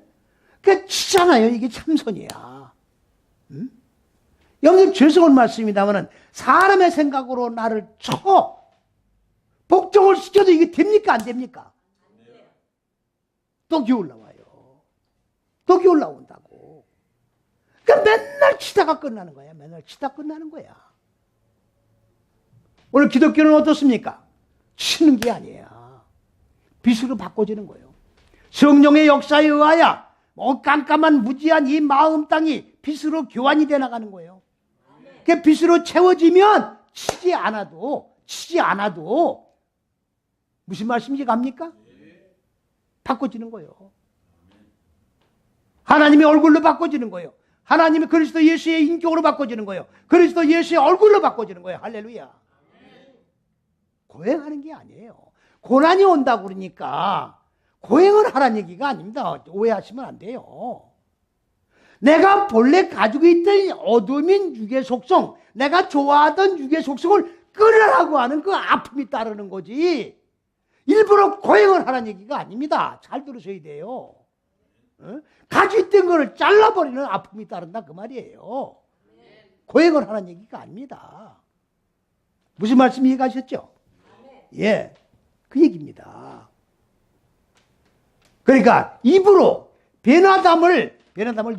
그러니까 치잖아요. 이게 참선이야. 응? 여러분들 죄송한 말씀입니다만 사람의 생각으로 나를 쳐 복종을 시켜도 이게 됩니까? 안 됩니까? 또 기울나와요. 또 기울나온다고. 그러니까 맨날 치다가 끝나는 거야. 맨날 치다 끝나는 거야. 오늘 기독교는 어떻습니까? 치는 게 아니야. 빛으로 바꿔지는 거예요. 성령의 역사에 의하여 깜깜한 무지한 이 마음 땅이 빛으로 교환이 돼 나가는 거예요. 그 빛으로 채워지면 치지 않아도 무슨 말씀인지 갑니까? 바꿔지는 거예요. 하나님의 얼굴로 바꿔지는 거예요. 하나님의 그리스도 예수의 인격으로 바꿔지는 거예요. 그리스도 예수의 얼굴로 바꿔지는 거예요. 할렐루야. 고행하는 게 아니에요. 고난이 온다고 그러니까 고행을 하라는 얘기가 아닙니다. 오해하시면 안 돼요. 내가 본래 가지고 있던 어둠인 육의 속성, 내가 좋아하던 육의 속성을 끊으라고 하는 그 아픔이 따르는 거지. 일부러 고행을 하라는 얘기가 아닙니다. 잘 들으셔야 돼요. 가지고 있던 거를 잘라버리는 아픔이 따른다 그 말이에요. 고행을 하라는 얘기가 아닙니다. 무슨 말씀 이해가셨죠? 예, 그 얘기입니다. 그러니까 입으로 베나담을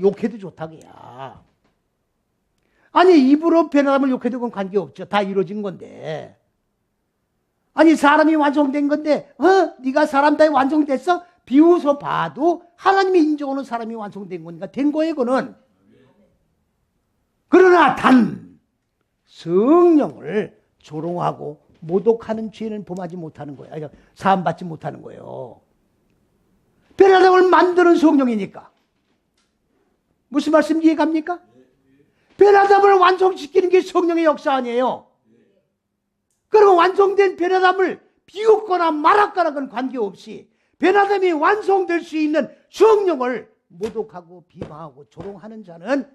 욕해도 좋다고야. 아니 입으로 베나담을 욕해도 그건 관계없죠. 다 이루어진 건데. 아니 사람이 완성된 건데 네가 사람 다 완성됐어? 비웃어 봐도 하나님이 인정하는 사람이 완성된 거니까 된 거예요. 그거는. 그러나 단 성령을 조롱하고 모독하는 죄는 범하지 못하는 거예요. 아니, 사함받지 못하는 거예요. 베나담을 만드는 성령이니까. 무슨 말씀 이해갑니까? 베나담을 완성시키는 게 성령의 역사 아니에요. 그럼 완성된 베나담을 비웃거나 말았거나 그건 관계없이 베나담이 완성될 수 있는 성령을 모독하고 비방하고 조롱하는 자는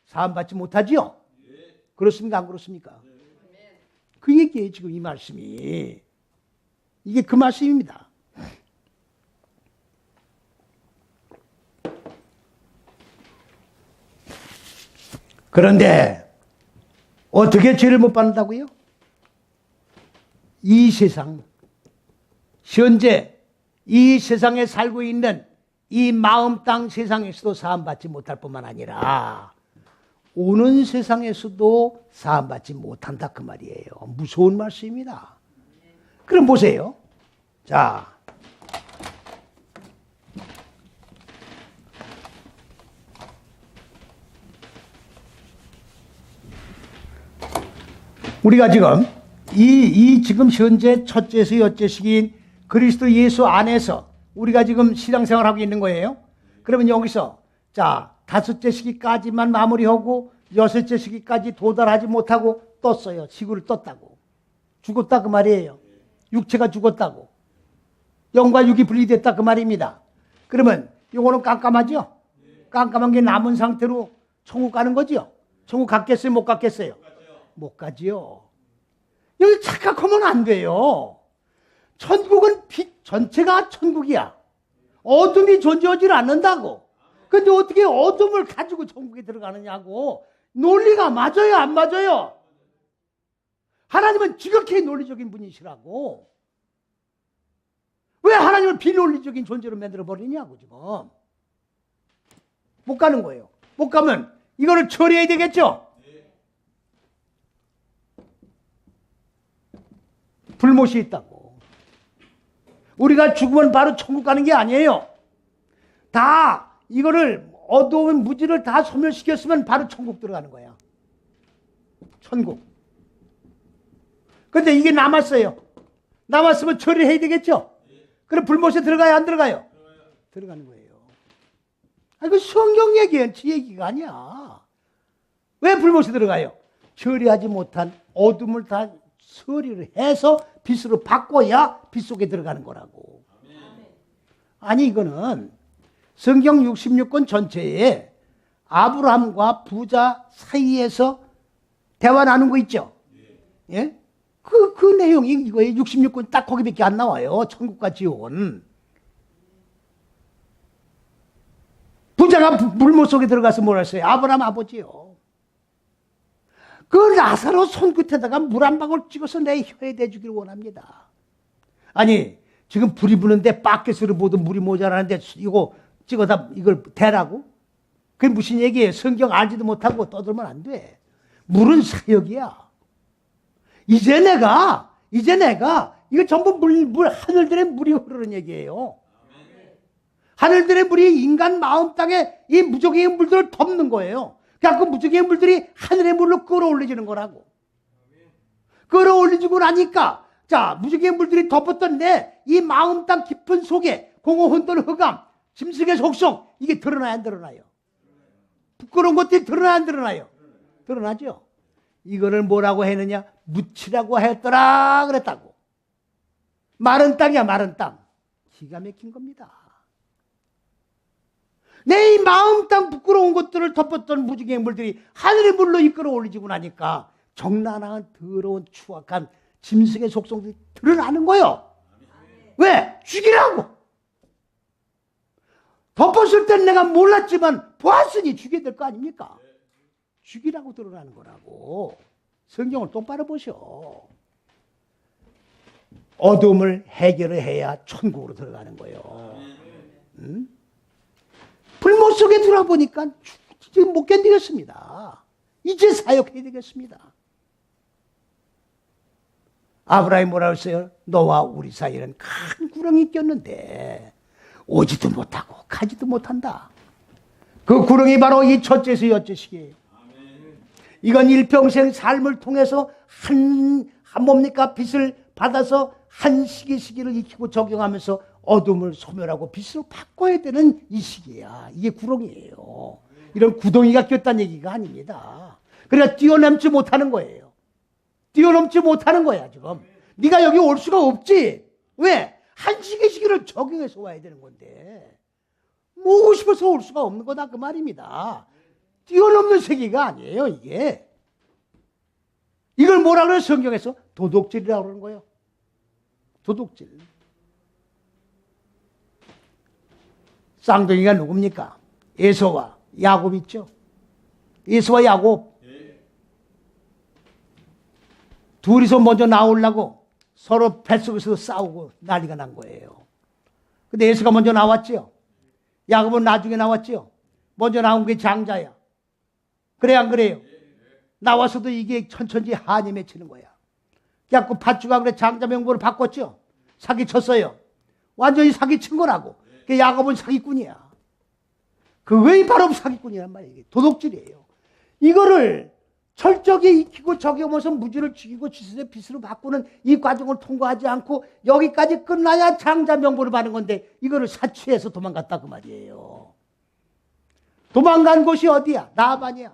사함받지 못하지요? 그렇습니까? 안 그렇습니까? 그 얘기예요. 지금 이 말씀이. 이게 그 말씀입니다. 그런데 어떻게 죄를 못 받는다고요? 이 세상, 현재 이 세상에 살고 있는 이 마음 땅 세상에서도 사함받지 못할 뿐만 아니라 오는 세상에서도 사함받지 못한다 그 말이에요. 무서운 말씀입니다. 그럼 보세요. 자, 우리가 지금 이 지금 현재 첫째에서 여째 시기인 그리스도 예수 안에서 우리가 지금 신앙생활하고 있는 거예요. 그러면 여기서 자 다섯째 시기까지만 마무리하고 여섯째 시기까지 도달하지 못하고 떴어요. 지구를 떴다고. 죽었다 그 말이에요. 육체가 죽었다고. 영과 육이 분리됐다 그 말입니다. 그러면 요거는 깜깜하죠? 깜깜한 게 남은 상태로 천국 가는 거죠? 천국 갔겠어요? 못 갔겠어요? 못 가지요. 여기 착각하면 안 돼요. 천국은 빛 전체가 천국이야. 어둠이 존재하지 않는다고. 근데 어떻게 어둠을 가지고 천국에 들어가느냐고. 논리가 맞아요? 안 맞아요? 하나님은 지극히 논리적인 분이시라고. 왜 하나님을 비논리적인 존재로 만들어버리냐고 지금. 못 가는 거예요. 못 가면 이거를 처리해야 되겠죠? 불못이 있다고. 우리가 죽으면 바로 천국 가는 게 아니에요. 다 이거를 어두운 무지를 다 소멸시켰으면 바로 천국 들어가는 거야. 천국. 근데 이게 남았어요. 남았으면 처리해야 되겠죠? 그럼 불못에 들어가요? 안 들어가요? 들어가는 거예요. 그 성경 얘기는 지 얘기가 아니야. 왜 불못에 들어가요? 처리하지 못한 어둠을 다 처리를 해서 빛으로 바꿔야 빛 속에 들어가는 거라고. 아니 이거는 성경 66권 전체에 아브라함과 부자 사이에서 대화 나눈 거 있죠? 예? 그 내용이 이거예요. 66권 딱 거기밖에 안 나와요. 천국과 지옥은. 부자가 불못 속에 들어가서 뭘 했어요? 아브라함 아버지요. 그 라사로 손끝에다가 물 한 방울 찍어서 내 혀에 대주기를 원합니다. 아니 지금 불이 부는데 밖에서 보던 물이 모자라는데 이거 찍어다 이걸 대라고? 그게 무슨 얘기예요? 성경 알지도 못하고 떠들면 안 돼. 물은 사역이야. 이제 내가 이거 전부 하늘들의 물이 흐르는 얘기예요. 하늘들의 물이 인간 마음 땅에 이 무적의 물들을 덮는 거예요. 그러니까 그 무적의 물들이 하늘의 물로 끌어올려지는 거라고. 끌어올려지고 나니까 자 무적의 물들이 덮었던 내 이 마음 땅 깊은 속에 공허 혼돈 흑암 짐승의 속성 이게 드러나야 안 드러나요? 부끄러운 것들이 드러나야 안 드러나요? 드러나죠. 이거를 뭐라고 했느냐? 묻히라고 했더라 그랬다고. 마른 땅이야 마른 땅. 기가 막힌 겁니다. 내 이 마음 땅 부끄러운 것들을 덮었던 무지개의 물들이 하늘의 물로 이끌어 올리지고 나니까 적나라한 더러운 추악한 짐승의 속성들이 드러나는 거예요. 왜? 죽이라고. 덮었을 땐 내가 몰랐지만 보았으니 죽여야 될 거 아닙니까? 죽이라고 드러나는 거라고. 성경을 똑바로 보셔. 어둠을 해결을 해야 천국으로 들어가는 거예요. 응? 불못 속에 들어보니까 지금 못 견디겠습니다. 이제 사역해야 되겠습니다. 아브라함이 뭐라고 했어요? 너와 우리 사이에는 큰 구렁이 꼈는데 오지도 못하고 가지도 못한다. 그 구렁이 바로 이 첫째에서 여째 시기예요. 이건 일평생 삶을 통해서 한 뭡니까? 빛을 받아서 한 시기를 익히고 적용하면서 어둠을 소멸하고 빛으로 바꿔야 되는 이 시기야. 이게 구렁이에요. 이런 구덩이가 꼈다는 얘기가 아닙니다. 그러니까 뛰어넘지 못하는 거예요. 뛰어넘지 못하는 거야 지금. 네가 여기 올 수가 없지. 왜? 한 시기를 적용해서 와야 되는 건데 뭐 오고 싶어서 올 수가 없는 거다 그 말입니다. 뛰어넘는 세계가 아니에요 이게. 이걸 뭐라 그래요 성경에서? 도둑질이라고 그러는 거예요. 도둑질. 쌍둥이가 누굽니까? 에서와 야곱 있죠. 에서와 야곱. 둘이서 먼저 나오려고 서로 뱃속에서 싸우고 난리가 난 거예요. 근데 에서가 먼저 나왔죠. 야곱은 나중에 나왔죠. 먼저 나온 게 장자야. 그래 안 그래요? 나와서도 이게 천천히 한이 맺히는 거야. 그래갖고 밧주가 그래 장자 명부를 바꿨죠. 사기쳤어요. 완전히 사기친 거라고. 그 야곱은 사기꾼이야. 그거이 바로 사기꾼이란 말이에요. 도둑질이에요. 이거를 철저하게 익히고 적용해서 무지를 죽이고 지수의 빛으로 바꾸는 이 과정을 통과하지 않고 여기까지 끝나야 장자 명분을 받는 건데 이거를 사취해서 도망갔다 그 말이에요. 도망간 곳이 어디야? 나반이야.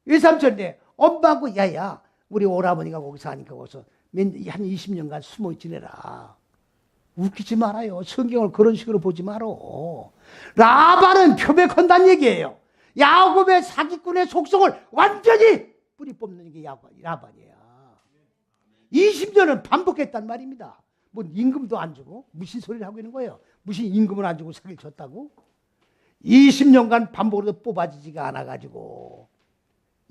일삼천리에 엄마하고 야야 우리 오라버니가 거기 사니까 거기서 한 20년간 숨어 지내라. 웃기지 말아요. 성경을 그런 식으로 보지 말어. 라반은 표백한다는 얘기예요. 야곱의 사기꾼의 속성을 완전히 뿌리 뽑는 게 라반이야. 20년은 반복했단 말입니다. 뭐 임금도 안 주고 무슨 소리를 하고 있는 거예요. 무슨 임금을 안 주고 사기를 쳤다고? 20년간 반복으로 뽑아지지가 않아가지고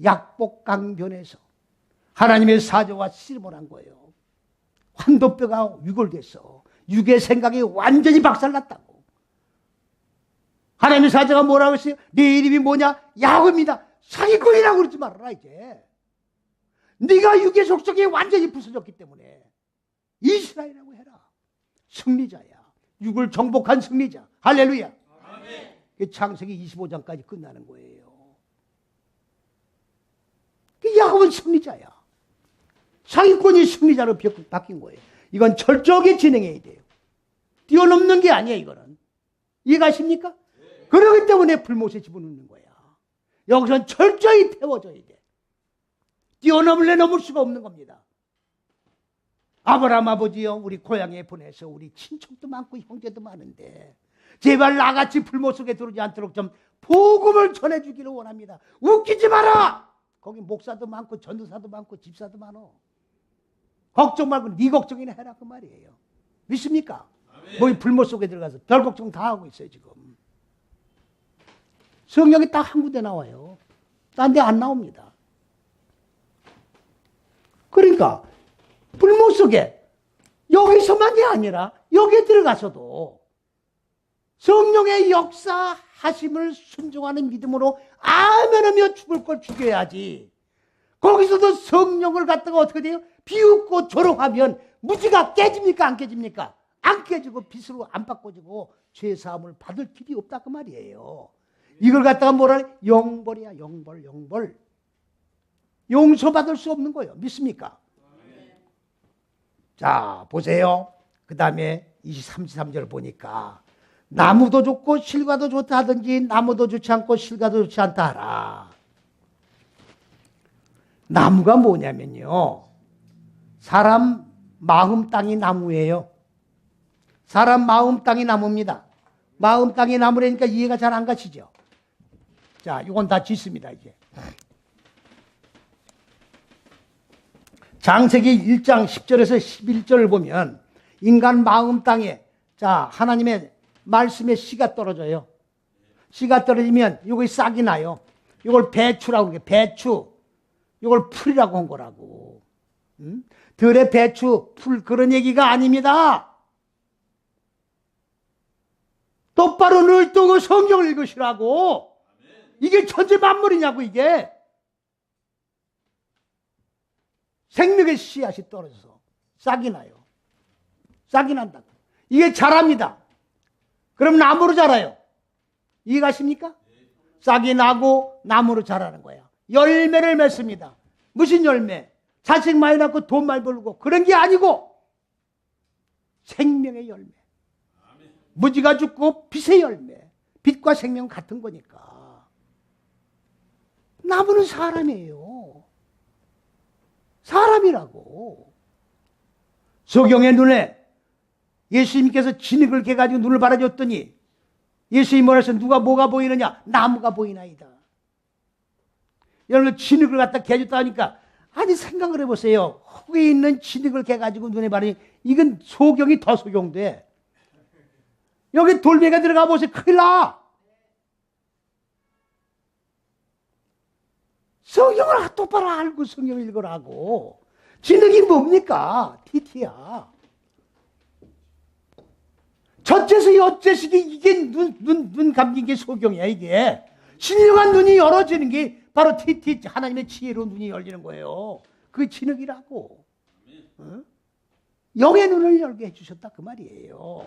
약복강변에서 하나님의 사자와 씨름을 한 거예요. 환도뼈가 위골됐어. 육의 생각이 완전히 박살났다고. 하나님의 사자가 뭐라고 했어요? 네 이름이 뭐냐? 야곱입니다. 사기꾼이라고 그러지 말아라 이제. 네가 육의 속성이 완전히 부서졌기 때문에 이스라엘이라고 해라. 승리자야. 육을 정복한 승리자. 할렐루야. 아멘. 창세기 25장까지 끝나는 거예요. 야곱은 승리자야. 사기꾼이 승리자로 바뀐 거예요. 이건 철저하게 진행해야 돼요. 뛰어넘는 게 아니에요. 이거는. 이해가십니까? 그러기 때문에 불못에 집어넣는 거야. 여기서는 철저히 태워줘야 돼. 뛰어넘을래 넘을 수가 없는 겁니다. 아브라함 아버지요, 우리 고향에 보내서 우리 친척도 많고 형제도 많은데 제발 나같이 불못 속에 들어오지 않도록 좀 복음을 전해주기를 원합니다. 웃기지 마라. 거기 목사도 많고 전도사도 많고 집사도 많어. 걱정 말고 네 걱정이나 해라 그 말이에요. 믿습니까? 뭐 이 불못 속에 들어가서 별 걱정 다 하고 있어요 지금. 성경이 딱 한 군데 나와요. 딴 데 안 나옵니다. 그러니까 불못 속에 여기서만이 아니라 여기에 들어가서도 성령의 역사하심을 순종하는 믿음으로 아멘하며 죽을 걸 죽여야지. 거기서도 성령을 갖다가 어떻게 돼요? 비웃고 조롱하면 무지가 깨집니까? 안 깨집니까? 안 깨지고 빛으로 안 바꿔지고 죄사함을 받을 길이 없다 그 말이에요. 이걸 갖다가 뭐라 해? 영벌이야. 영벌. 용서받을 수 없는 거예요. 믿습니까? 자 보세요. 그 다음에 33절을 보니까 나무도 좋고 실과도 좋다 하든지 나무도 좋지 않고 실과도 좋지 않다 하라. 나무가 뭐냐면요, 사람 마음 땅이 나무예요. 사람 마음 땅이 나무입니다. 마음 땅이 나무라니까 이해가 잘 안 가시죠? 자, 이건 다 짓습니다. 이제 창세기 1장 10절에서 11절을 보면 인간 마음 땅에 자 하나님의 말씀에 씨가 떨어져요. 씨가 떨어지면 이거 싹이 나요. 이걸 배추라고 그래요. 배추. 이걸 풀이라고 한 거라고. 들의 배추, 풀 그런 얘기가 아닙니다. 똑바로 눈을 뜨고 성경을 읽으시라고. 이게 천재 만물이냐고 이게. 생명의 씨앗이 떨어져서 싹이 나요. 싹이 난다고. 이게 자랍니다. 그럼 나무로 자라요. 이해가십니까? 싹이 나고 나무로 자라는 거야. 열매를 맺습니다. 무슨 열매? 자식 많이 낳고 돈 많이 벌고 그런 게 아니고 생명의 열매. 무지가 죽고 빛의 열매. 빛과 생명 같은 거니까. 나무는 사람이에요. 사람이라고. 소경의 눈에 예수님께서 진흙을 개가지고 눈을 바라줬더니 예수님이 뭐라 해서 누가 뭐가 보이느냐? 나무가 보이나이다. 여러분 진흙을 갖다 개줬다 하니까 아니 생각을 해보세요. 흙에 있는 진흙을 개가지고 눈에 바르니 이건 소경이 더 소경돼. 여기 돌멩이가 들어가 보세요. 큰일 나. 성경을 똑바로 알고 성경을 읽으라고. 진흙이 뭡니까? 티티야. 첫째서 여째식이 이게 눈 감긴 게 소경이야 이게. 신령한 눈이 열어지는 게 바로 티티 하나님의 지혜로 눈이 열리는 거예요. 그게 진흙이라고. 어? 영의 눈을 열게 해주셨다 그 말이에요.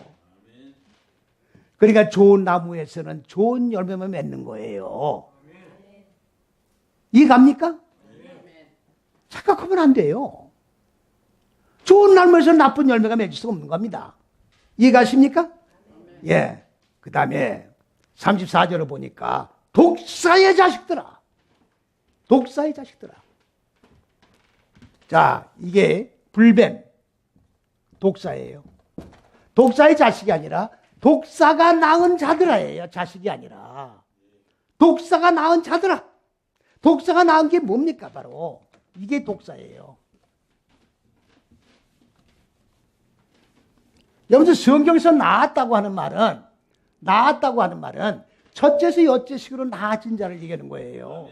그러니까 좋은 나무에서는 좋은 열매만 맺는 거예요. 이해갑니까? 착각하면 안 돼요. 좋은 나무에서 나쁜 열매가 맺을 수가 없는 겁니다. 이해가십니까? 예. 그 다음에 34절을 보니까 독사의 자식들아. 독사의 자식들아. 자, 이게 불뱀. 독사예요. 독사의 자식이 아니라 독사가 낳은 자들아예요. 자식이 아니라. 독사가 낳은 자들아. 독사가 낳은 게 뭡니까? 바로 이게 독사예요. 여기서 성경에서 낳았다고 하는 말은 첫째에서 여째식으로 낳아진 자를 얘기하는 거예요.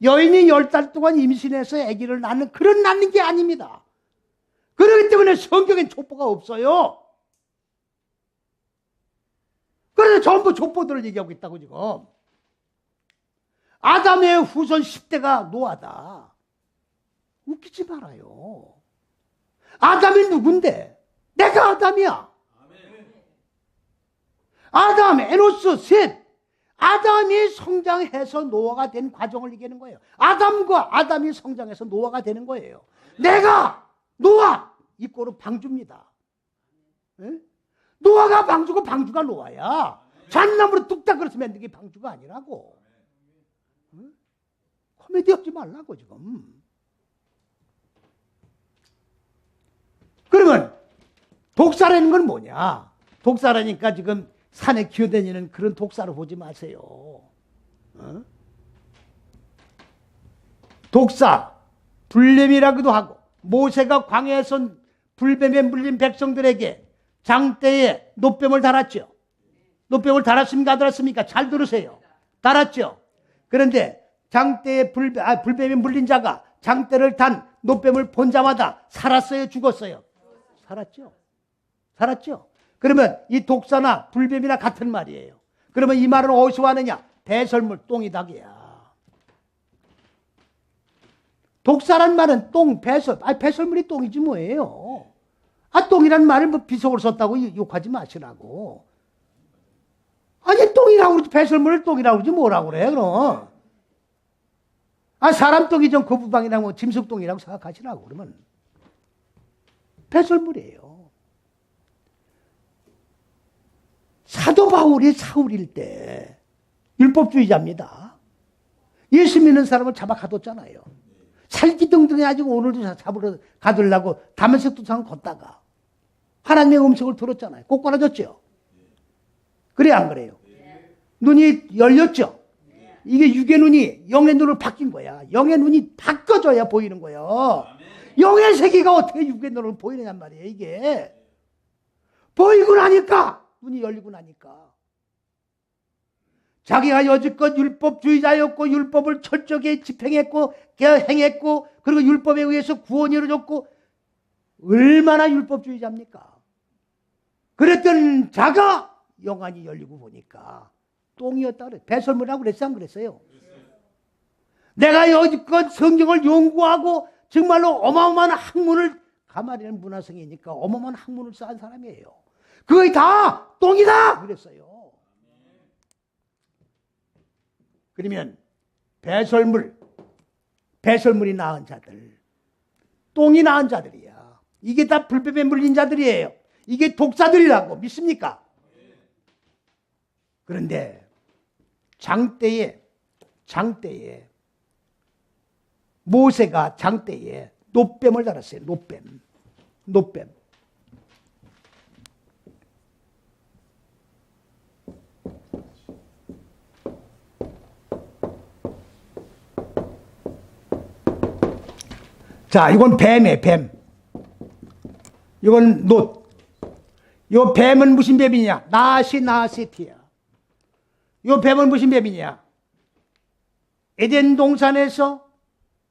여인이 10달 동안 임신해서 아기를 낳는 그런 낳는 게 아닙니다. 그렇기 때문에 성경엔 족보가 없어요. 그래서 전부 족보들을 얘기하고 있다고 지금. 아담의 후손 10대가 노아다. 웃기지 말아요. 아담이 누군데? 내가 아담이야. 아담, 에노스, 셋. 아담이 성장해서 노아가 된 과정을 얘기하는 거예요. 아담과 아담이 성장해서 노아가 되는 거예요. 내가 노아 이 꼴은 방주입니다. 에? 노아가 방주고 방주가 노아야. 잣나무로 뚝딱 그렇으면 그게 방주가 아니라고. 에? 코미디 하지 말라고 지금. 그러면 독사라는 건 뭐냐? 독사라니까 지금 산에 기어다니는 그런 독사로 보지 마세요. 어? 독사, 불뱀이라고도 하고, 모세가 광야에서 불뱀에 물린 백성들에게 장대에 노뱀을 달았죠. 노뱀을 달았습니까? 안 달았습니까? 잘 들으세요. 달았죠. 그런데 장대에 불뱀에 물린 자가 장대를 단 노뱀을 본 자마다 살았어요? 죽었어요? 살았죠. 살았죠. 그러면 이 독사나 불뱀이나 같은 말이에요. 그러면 이 말은 어디서 왔느냐? 배설물, 똥이다기야. 독사란 말은 똥, 배설. 배설물이 똥이지 뭐예요. 똥이란 말을 뭐 비속어로 썼다고 욕하지 마시라고. 아니, 똥이라고 그러지. 배설물을 똥이라고 그러지 뭐라고 그래, 그럼. 사람 똥이 좀 거부방이라고 뭐 짐승똥이라고 생각하시라고 그러면. 배설물이에요. 사도 바울이 사울일 때 율법주의자입니다. 예수 믿는 사람을 잡아 가뒀잖아요. 살기등등해가지고 오늘도 잡으러 가두려고 다메섹 도상을 걷다가 하나님의 음성을 들었잖아요. 꼬꾸라졌죠. 그래 안 그래요? 눈이 열렸죠. 이게 육의 눈이 영의 눈으로 바뀐 거야. 영의 눈이 바꿔져야 보이는 거예요. 영의 세계가 어떻게 육의 눈으로 보이느냔 말이에요. 이게 보이고 나니까 눈이 열리고 나니까 자기가 여지껏 율법주의자였고 율법을 철저하게 집행했고 행했고 그리고 율법에 의해서 구원이 이루어졌고 얼마나 율법주의자입니까? 그랬던 자가 영안이 열리고 보니까 똥이었다 그래. 배설물이라고 그랬어 안 그랬어요? 내가 여지껏 성경을 연구하고 정말로 어마어마한 학문을 가마리는 문화생이니까 어마어마한 학문을 쌓은 사람이에요. 그게 다 똥이다 그랬어요. 그러면 배설물이 낳은 자들, 똥이 낳은 자들이야. 이게 다 불뱀에 물린 자들이에요. 이게 독사들이라고 믿습니까? 그런데 장대에 모세가 장대에 노뱀을 달았어요. 노뱀. 자, 이건 뱀이에요, 뱀. 이건 놋. 이 뱀은 무슨 뱀이냐? 나시티야. 이 뱀은 무슨 뱀이냐? 에덴 동산에서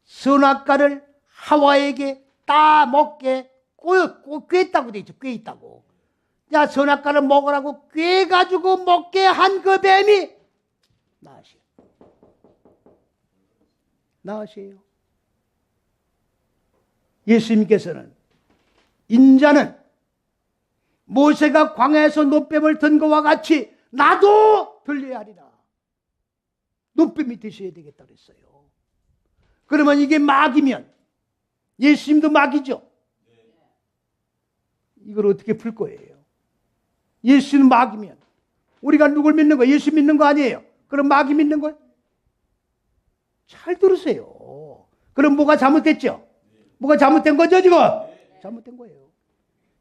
선악과를 하와에게 따먹게 꿰었다고 돼 있죠. 꿰있다고. 자, 선악과를 먹으라고 꿰가지고 먹게 한 그 뱀이 나시예요. 예수님께서는 인자는 모세가 광야에서 노뱀을 든 것과 같이 나도 들려야 하리라. 높이 밑으셔야 되겠다 그랬어요. 그러면 이게 마귀면 예수님도 마귀죠. 이걸 어떻게 풀 거예요? 예수는 마귀면 우리가 누굴 믿는 거예요? 예수 믿는 거 아니에요? 그럼 마귀 믿는 거예요? 잘 들으세요. 그럼 뭐가 잘못됐죠? 뭐가 잘못된 거죠 지금? 잘못된 거예요.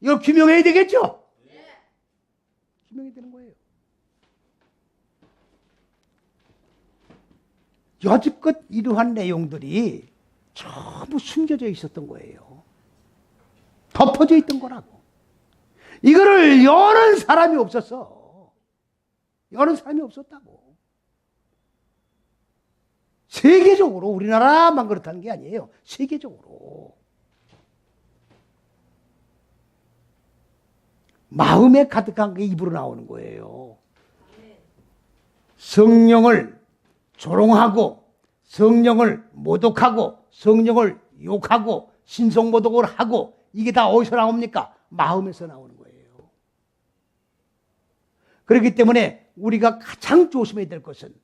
이걸 규명해야 되겠죠? 규명해야 되는 거예요. 여지껏 이러한 내용들이 전부 숨겨져 있었던 거예요. 덮어져 있던 거라고. 이거를 여는 사람이 없었어. 여는 사람이 없었다고. 세계적으로, 우리나라만 그렇다는 게 아니에요. 세계적으로. 마음에 가득한 게 입으로 나오는 거예요. 성령을 조롱하고, 성령을 모독하고, 성령을 욕하고, 신성모독을 하고, 이게 다 어디서 나옵니까? 마음에서 나오는 거예요. 그렇기 때문에 우리가 가장 조심해야 될 것은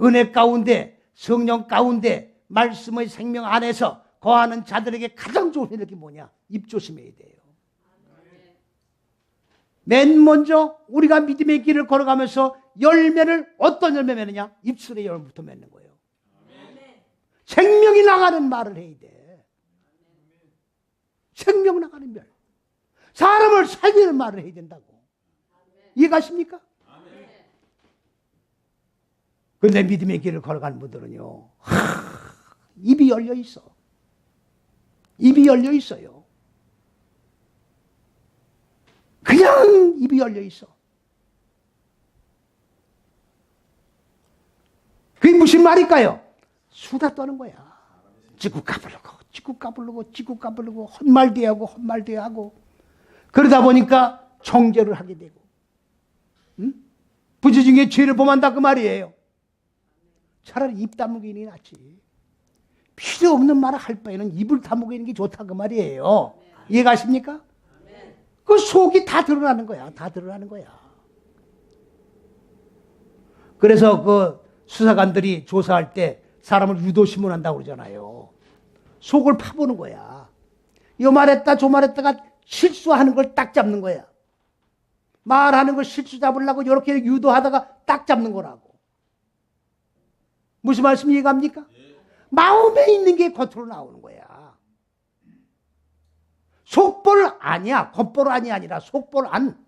은혜 가운데, 성령 가운데, 말씀의 생명 안에서 거하는 자들에게 가장 조심해야 될 게 뭐냐? 입 조심해야 돼요. 맨 먼저 우리가 믿음의 길을 걸어가면서 열매를 어떤 열매 맺느냐? 입술의 열매부터 맺는 거예요. 생명이 나가는 말을 해야 돼. 생명 나가는 말. 사람을 살리는 말을 해야 된다고. 이해가십니까? 그런데 믿음의 길을 걸어가는 분들은요, 입이 열려 있어. 입이 열려 있어요. 그냥 입이 열려 있어. 그게 무슨 말일까요? 수다 떠는 거야. 찌국 까불르고, 찌국 까불르고, 찌국 까불르고, 헛말대하고, 헛말대하고. 그러다 보니까 정죄를 하게 되고, 부지 중에 죄를 범한다 그 말이에요. 차라리 입 다무기는 낫지. 필요 없는 말을 할 바에는 입을 다무기는 게 좋다 그 말이에요. 이해가십니까? 그 속이 다 드러나는 거야. 다 드러나는 거야. 그래서 그 수사관들이 조사할 때 사람을 유도신문한다고 그러잖아요. 속을 파보는 거야. 요 말했다 저 말했다가 실수하는 걸 딱 잡는 거야. 말하는 걸 실수 잡으려고 이렇게 유도하다가 딱 잡는 거라고. 무슨 말씀 이해갑니까? 마음에 있는 게 겉으로 나오는 거야. 속볼 아니야. 겉볼 아니 아니라 속볼 안.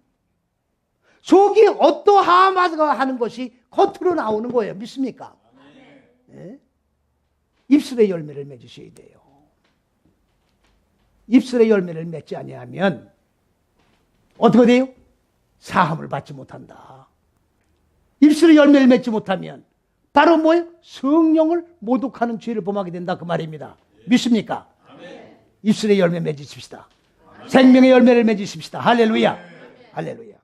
속이 어떠하마가 하는 것이 겉으로 나오는 거예요. 믿습니까? 네? 입술의 열매를 맺으셔야 돼요. 입술의 열매를 맺지 아니하면 어떻게 돼요? 사함을 받지 못한다. 입술의 열매를 맺지 못하면 바로 뭐예요? 성령을 모독하는 죄를 범하게 된다 그 말입니다. 믿습니까? 입술의 열매 맺으십시다. 생명의 열매를 맺으십시다. 할렐루야. 할렐루야.